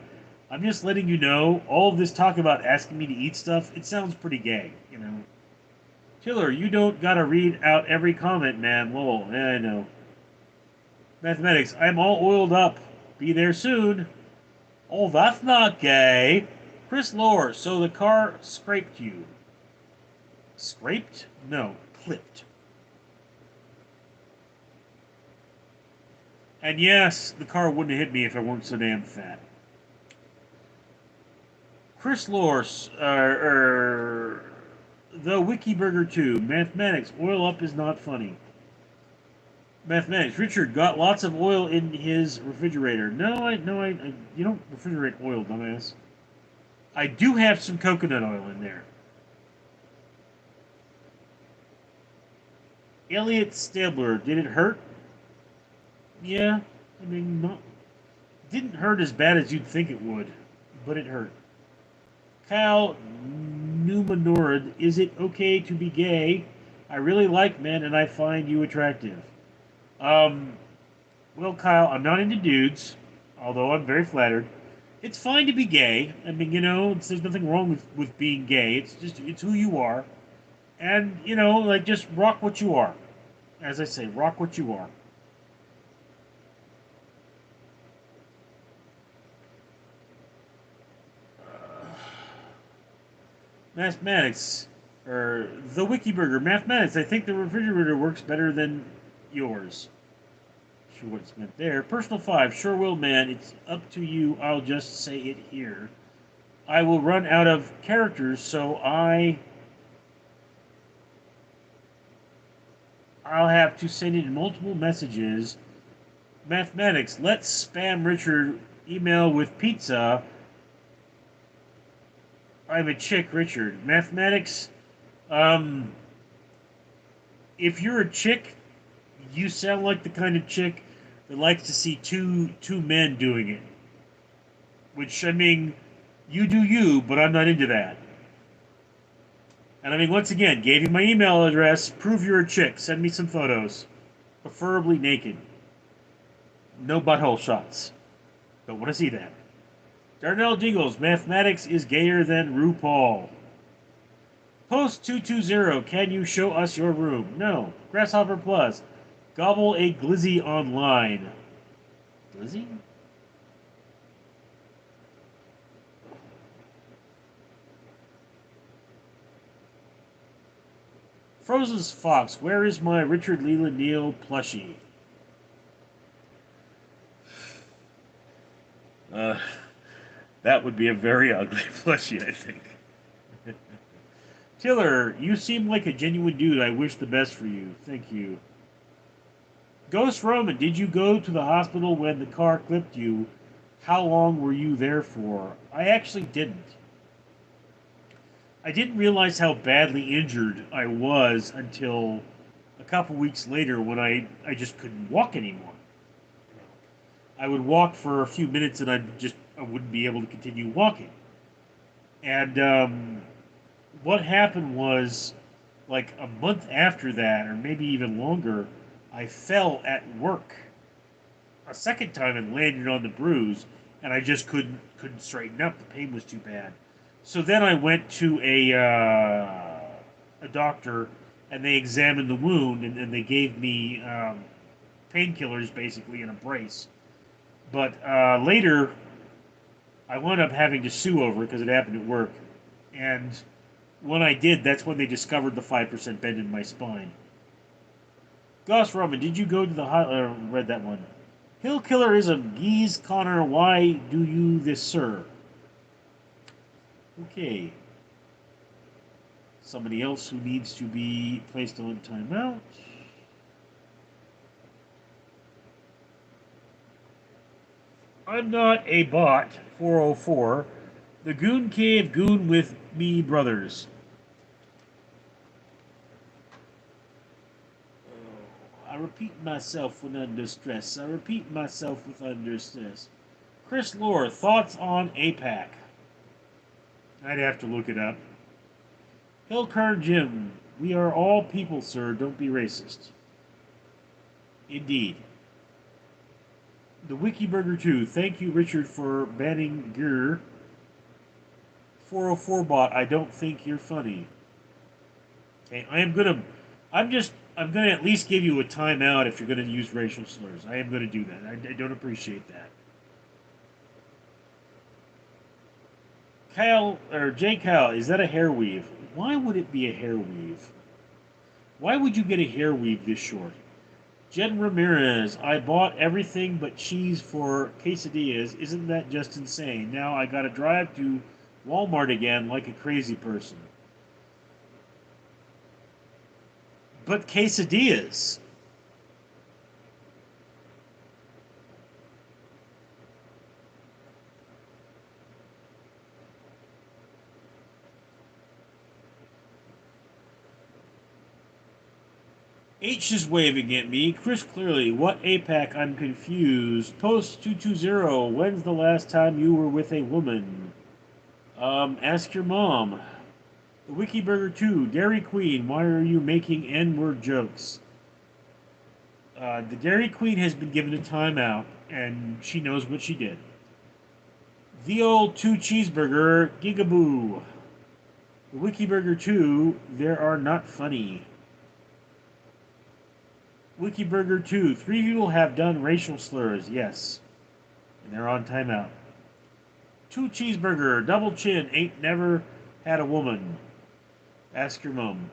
I'm just letting you know, all of this talk about asking me to eat stuff, it sounds pretty gay, you know. Tiller, you don't gotta read out every comment, man. Lol, yeah, I know. Mathematics, I'm all oiled up. Be there soon. Oh, that's not gay. Chris Lore, so the car scraped you. Scraped? No, clipped. And yes, the car wouldn't have hit me if I weren't so damn fat. Chris Lors, the Wiki Burger 2, mathematics, oil up is not funny. Mathematics, Richard got lots of oil in his refrigerator. No, you don't refrigerate oil, dumbass. I do have some coconut oil in there. Elliot Stabler, did it hurt? Yeah, I mean, not, it didn't hurt as bad as you'd think it would, but it hurt. Kyle Numenord, is it okay to be gay? I really like men and I find you attractive. Well, Kyle, I'm not into dudes, although I'm very flattered. It's fine to be gay. I mean, you know, there's nothing wrong with being gay. It's who you are. And, you know, like, just rock what you are. As I say, rock what you are. Mathematics, or the Wikiburger, mathematics. I think the refrigerator works better than yours. Sure what it's meant there. Personal 5, sure will, man. It's up to you. I'll just say it here. I will run out of characters, so I'll have to send in multiple messages. Mathematics, let's spam Richard email with pizza. I'm a chick, Richard. Mathematics, if you're a chick, you sound like the kind of chick that likes to see two men doing it. Which, I mean, you do you, but I'm not into that. And I mean, once again, gave you my email address. Prove you're a chick. Send me some photos. Preferably naked. No butthole shots. Don't want to see that. Darnell Jingles, mathematics is gayer than RuPaul. Post 220, can you show us your room? No. Grasshopper Plus, gobble a glizzy online. Glizzy? Frozen's Fox, where is my Richard Leland Neal plushie? That would be a very ugly plushie, I think. Tiller, you seem like a genuine dude. I wish the best for you. Thank you. Ghost Roman, did you go to the hospital when the car clipped you? How long were you there for? I actually didn't. I didn't realize how badly injured I was until a couple weeks later when I just couldn't walk anymore. I would walk for a few minutes and I wouldn't be able to continue walking. And what happened was like a month after that, or maybe even longer, I fell at work a second time and landed on the bruise, and I just couldn't straighten up. The pain was too bad. So then I went to a doctor, and they examined the wound, and they gave me painkillers basically in a brace. But later, I wound up having to sue over it because it happened at work, and when I did, that's when they discovered the 5% bend in my spine. Goss Roman, did you go to the read that one? Hill Killer is a geese, Connor. Why do you this, sir? Okay. Somebody else who needs to be placed on timeout. I'm not a bot. 404. The Goon Cave Goon with me brothers. I repeat myself when under stress. I repeat myself with under stress. Chris Lore, thoughts on APAC? I'd have to look it up. Hillcar Jim, we are all people, sir. Don't be racist. Indeed. The Wikiburger 2. Thank you, Richard, for banning Gurr. 404 bot, I don't think you're funny. Okay, I'm gonna at least give you a timeout if you're gonna use racial slurs. I am gonna do that. I don't appreciate that. Kyle or J Kyle, is that a hair weave? Why would it be a hair weave? Why would you get a hair weave this short? Jen Ramirez, I bought everything but cheese for quesadillas. Isn't that just insane? Now I gotta drive to Walmart again like a crazy person. But quesadillas. H is waving at me. Chris Clearly, what APAC? I'm confused. Post 220, when's the last time you were with a woman? Ask your mom. The Wikiburger 2, Dairy Queen, why are you making N-word jokes? The Dairy Queen has been given a timeout, and she knows what she did. The old 2 cheeseburger, Gigaboo. The Wikiburger 2, there are not funny. Wikiburger 2, 3 people have done racial slurs, yes. And they're on timeout. 2 cheeseburger, double chin, ain't never had a woman. Ask your mom.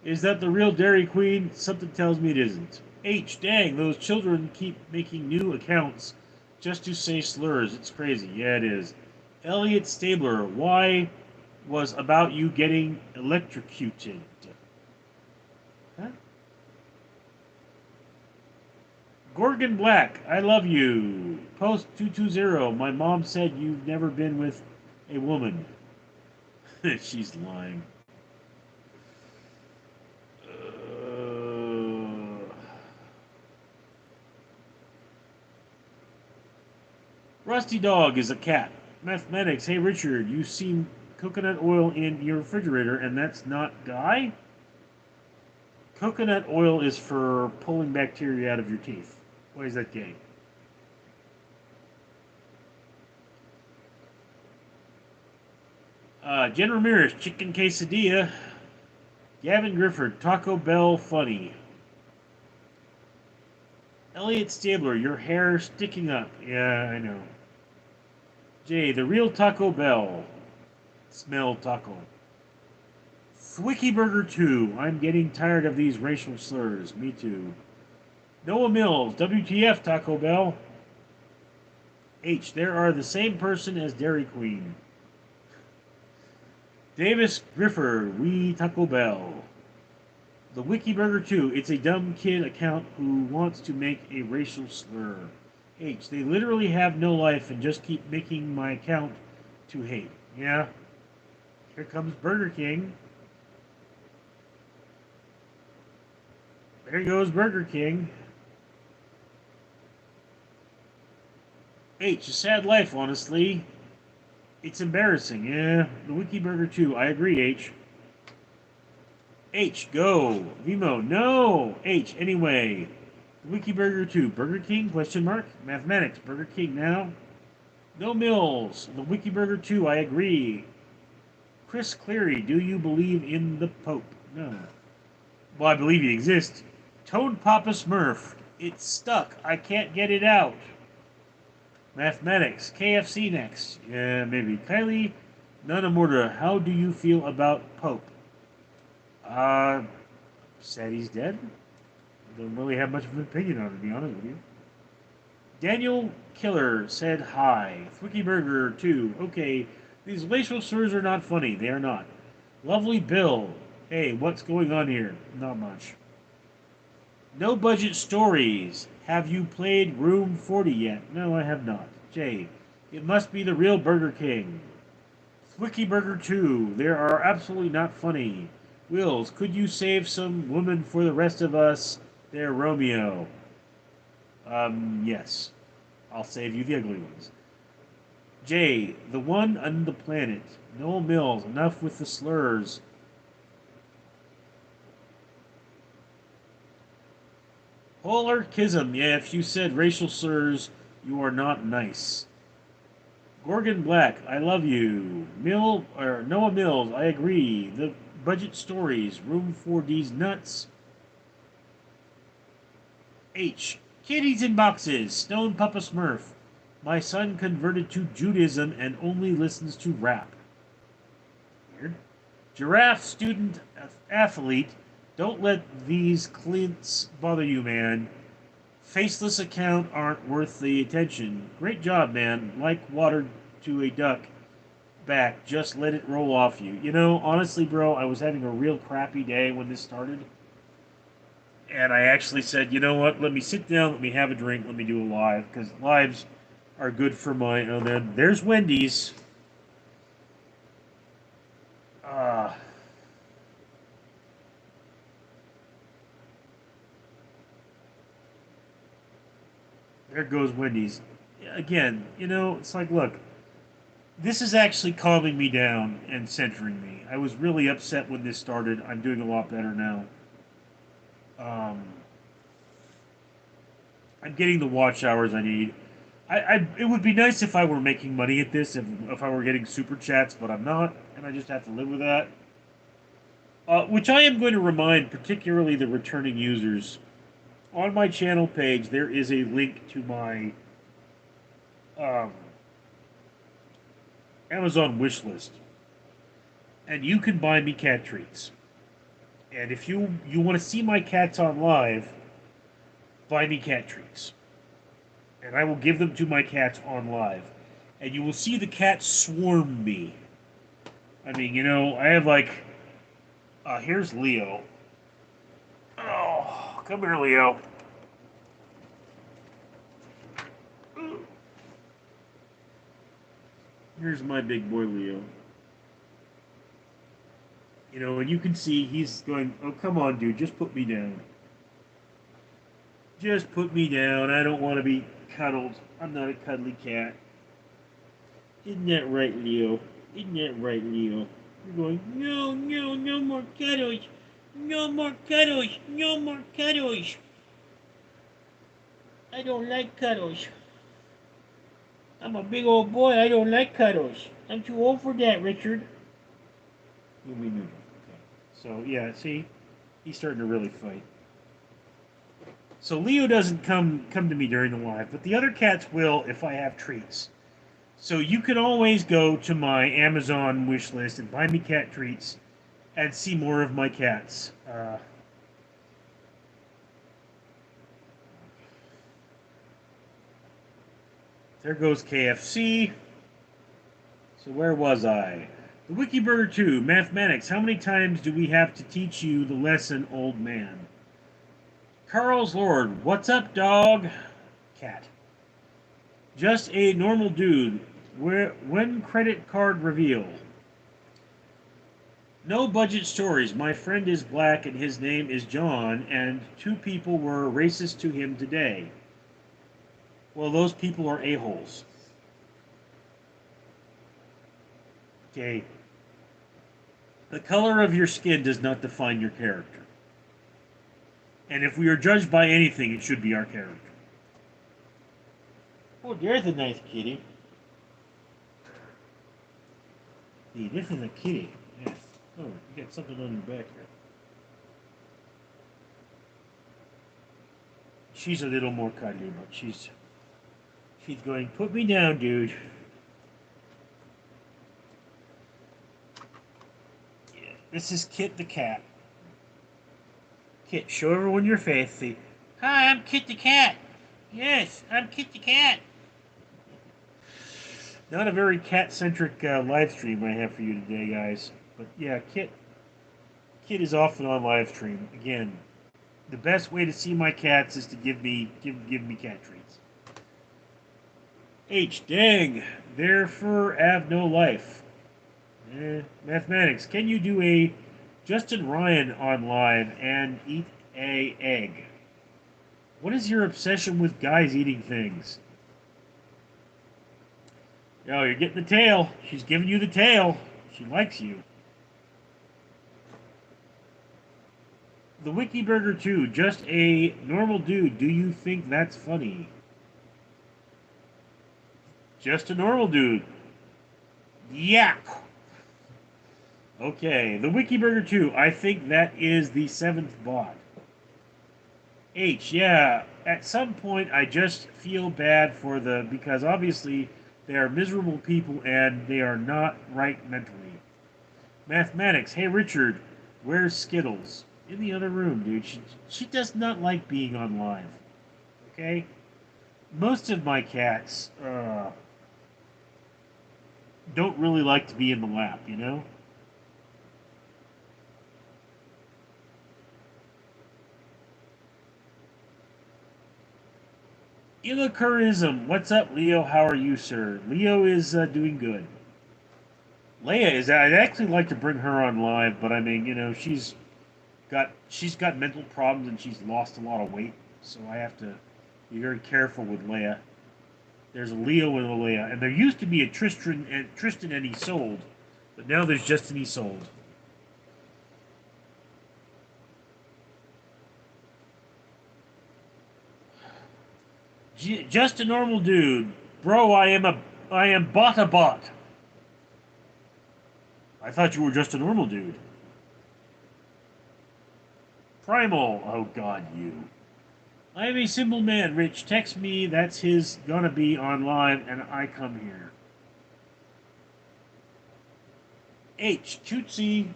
Is that the real Dairy Queen? Something tells me it isn't. H, dang, those children keep making new accounts just to say slurs. It's crazy. Yeah, it is. Elliot Stabler, why was about you getting electrocuted? Huh? Gorgon Black, I love you. Post 220, my mom said you've never been with a woman. She's lying. Rusty Dog is a cat. Mathematics, hey Richard, you seen coconut oil in your refrigerator and that's not Guy? Coconut oil is for pulling bacteria out of your teeth. Why is that gay? Jen Ramirez, chicken quesadilla. Gavin Grifford, Taco Bell funny. Elliot Stabler, your hair sticking up. Yeah, I know. Jay, the real Taco Bell. Smell taco. Swicky Burger 2, I'm getting tired of these racial slurs. Me too. Noah Mills, WTF Taco Bell. H, there are the same person as Dairy Queen. Davis Grifford, we Taco Bell. The Wikiburger 2, it's a dumb kid account who wants to make a racial slur. H, they literally have no life and just keep making my account to hate. Yeah. Here comes Burger King. There goes Burger King. H, a sad life, honestly. It's embarrassing, yeah. The Wikiburger 2, I agree, H. H, go. Vimo, no. H, anyway. Wiki Burger 2, Burger King, question mark. Mathematics, Burger King now. No Mills, the Wiki Burger 2, I agree. Chris Cleary, do you believe in the Pope? No. Well, I believe he exists. Toad Papa Smurf, it's stuck. I can't get it out. Mathematics, KFC next. Yeah, maybe. Kylie, Nanamorta, how do you feel about Pope? Said he's dead. Don't really have much of an opinion on it, to be honest with you. Daniel Killer said hi. Thwicky Burger 2. Okay, these racial slurs are not funny. They are not. Lovely Bill. Hey, what's going on here? Not much. No budget stories. Have you played Room 40 yet? No, I have not. Jay. It must be the real Burger King. Thwicky Burger 2. They are absolutely not funny. Wills, could you save some woman for the rest of us? They're Romeo. Yes. I'll save you the ugly ones. Jay, the one on the planet. Noel Mills, enough with the slurs. Holarchism, yeah, if you said racial slurs, you are not nice. Gorgon Black, I love you. Noah Mills, I agree. The budget stories, Room 4D's nuts. H. Kitties in boxes, Stone Papa Smurf. My son converted to Judaism and only listens to rap. Weird. Giraffe student athlete, don't let these clints bother you, man. Faceless account aren't worth the attention. Great job, man. Like water to a duck back. Just let it roll off you. You know, honestly, bro, I was having a real crappy day when this started. And I actually said, you know what? Let me sit down. Let me have a drink. Let me do a live. Because lives are good for my... Oh, then there's Wendy's. There goes Wendy's. Again, you know, it's like, look, this is actually calming me down and centering me. I was really upset when this started. I'm doing a lot better now. Um, I'm getting the watch hours I need. It would be nice if I were making money at this, if I were getting super chats, but I'm not, and I just have to live with that. Which I am going to remind, particularly the returning users. On my channel page, there is a link to my um, Amazon wish list, and you can buy me cat treats. And if you want to see my cats on live, buy me cat treats, and I will give them to my cats on live, and you will see the cats swarm me. I mean, you know, I have like, here's Leo. Oh, come here, Leo. Here's my big boy Leo. You know, and you can see he's going, oh, come on, dude, just put me down. Just put me down. I don't want to be cuddled. I'm not a cuddly cat. Isn't that right, Leo? Isn't that right, Leo? You're going, no, no, no more cuddles. No more cuddles. No more cuddles. I don't like cuddles. I'm a big old boy. I don't like cuddles. I'm too old for that, Richard. You'll be neutral. Okay. So, yeah, see? He's starting to really fight. So Leo doesn't come to me during the live, but the other cats will if I have treats. So you can always go to my Amazon wish list and buy me cat treats and see more of my cats. There goes KFC. So where was I? The Wiki Burger 2, Mathematics. How many times do we have to teach you the lesson, old man? Carl's Lord, what's up, dog? Cat. Just a normal dude. When credit card reveal? No budget stories. My friend is black and his name is John, and two people were racist to him today. Well, those people are a-holes. Okay. The color of your skin does not define your character. And if we are judged by anything, it should be our character. Oh, there's a nice kitty. See, this is a kitty. Yes. Oh, you got something on your back here. She's a little more cuddly, but she's going, put me down, dude. Yeah. This is Kit the cat. Kit, show everyone your face. See, hi, I'm Kit the cat. Yes, I'm Kit the cat. Not a very cat-centric live stream I have for you today, guys. But yeah, Kit is often on live stream. Again, the best way to see my cats is to give me cat treats. H, dang, their fur have no life. Mathematics, can you do a Justin Ryan on live and eat a egg? What is your obsession with guys eating things? Yo, you're getting the tail. She's giving you the tail. She likes you. The Wiki Burger 2, just a normal dude. Do you think that's funny? Just a normal dude. Yak. Okay, the Wiki Burger 2, I think that is the 7th bot. H, yeah, at some point I just feel bad for because obviously they are miserable people and they are not right mentally. Mathematics, hey Richard, where's Skittles? In the other room, dude. She does not like being on live. Okay? Most of my cats don't really like to be in the lap, you know? Illicurism, what's up, Leo? How are you, sir? Leo is doing good. Leia is. I'd actually like to bring her on live, but I mean, you know, she's got mental problems and she's lost a lot of weight, so I have to be very careful with Leia. There's a Leo and a Leia, and there used to be a Tristan and Isolde, but now there's just an Isolde. Just a normal dude, bro. I am bot a bot. I thought you were just a normal dude. Primal, oh god, you. I am a simple man, Rich. Text me, that's his gonna be on live, and I come here. H, Tootsie,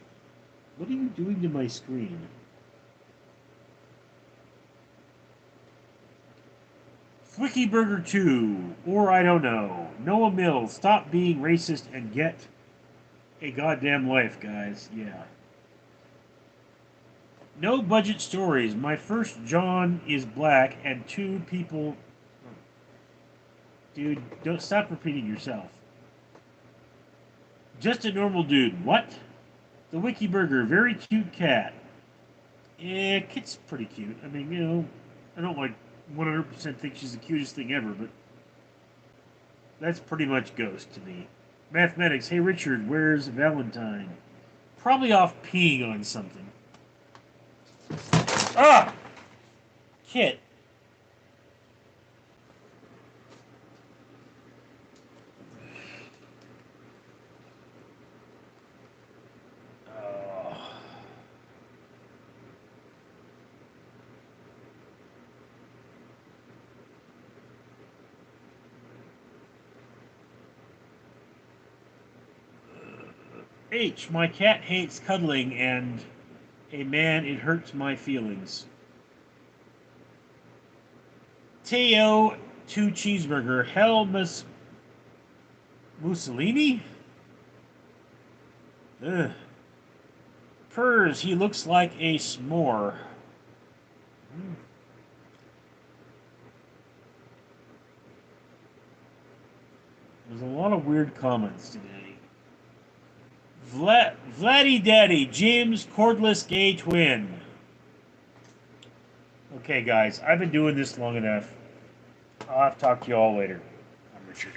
what are you doing to my screen? Flicky Burger 2, or I don't know. Noah Mills, stop being racist and get a goddamn life, guys. Yeah. No budget stories. My first John is black and 2 people... Dude, don't stop repeating yourself. Just a normal dude. What? The Wiki Burger, very cute cat. Yeah, Kit's pretty cute. I mean, you know, I don't like 100% think she's the cutest thing ever, but that's pretty much Ghost to me. Mathematics, hey Richard, where's Valentine? Probably off peeing on something. Ah! Kit. H, my cat hates cuddling, and a man, it hurts my feelings. Teo, 2 cheeseburger, Helmus Mussolini? Ugh. Purrs, he looks like a s'more. There's a lot of weird comments today. Vladdy Daddy, Jim's cordless gay twin. Okay, guys, I've been doing this long enough. I'll have to talk to you all later. I'm Richard.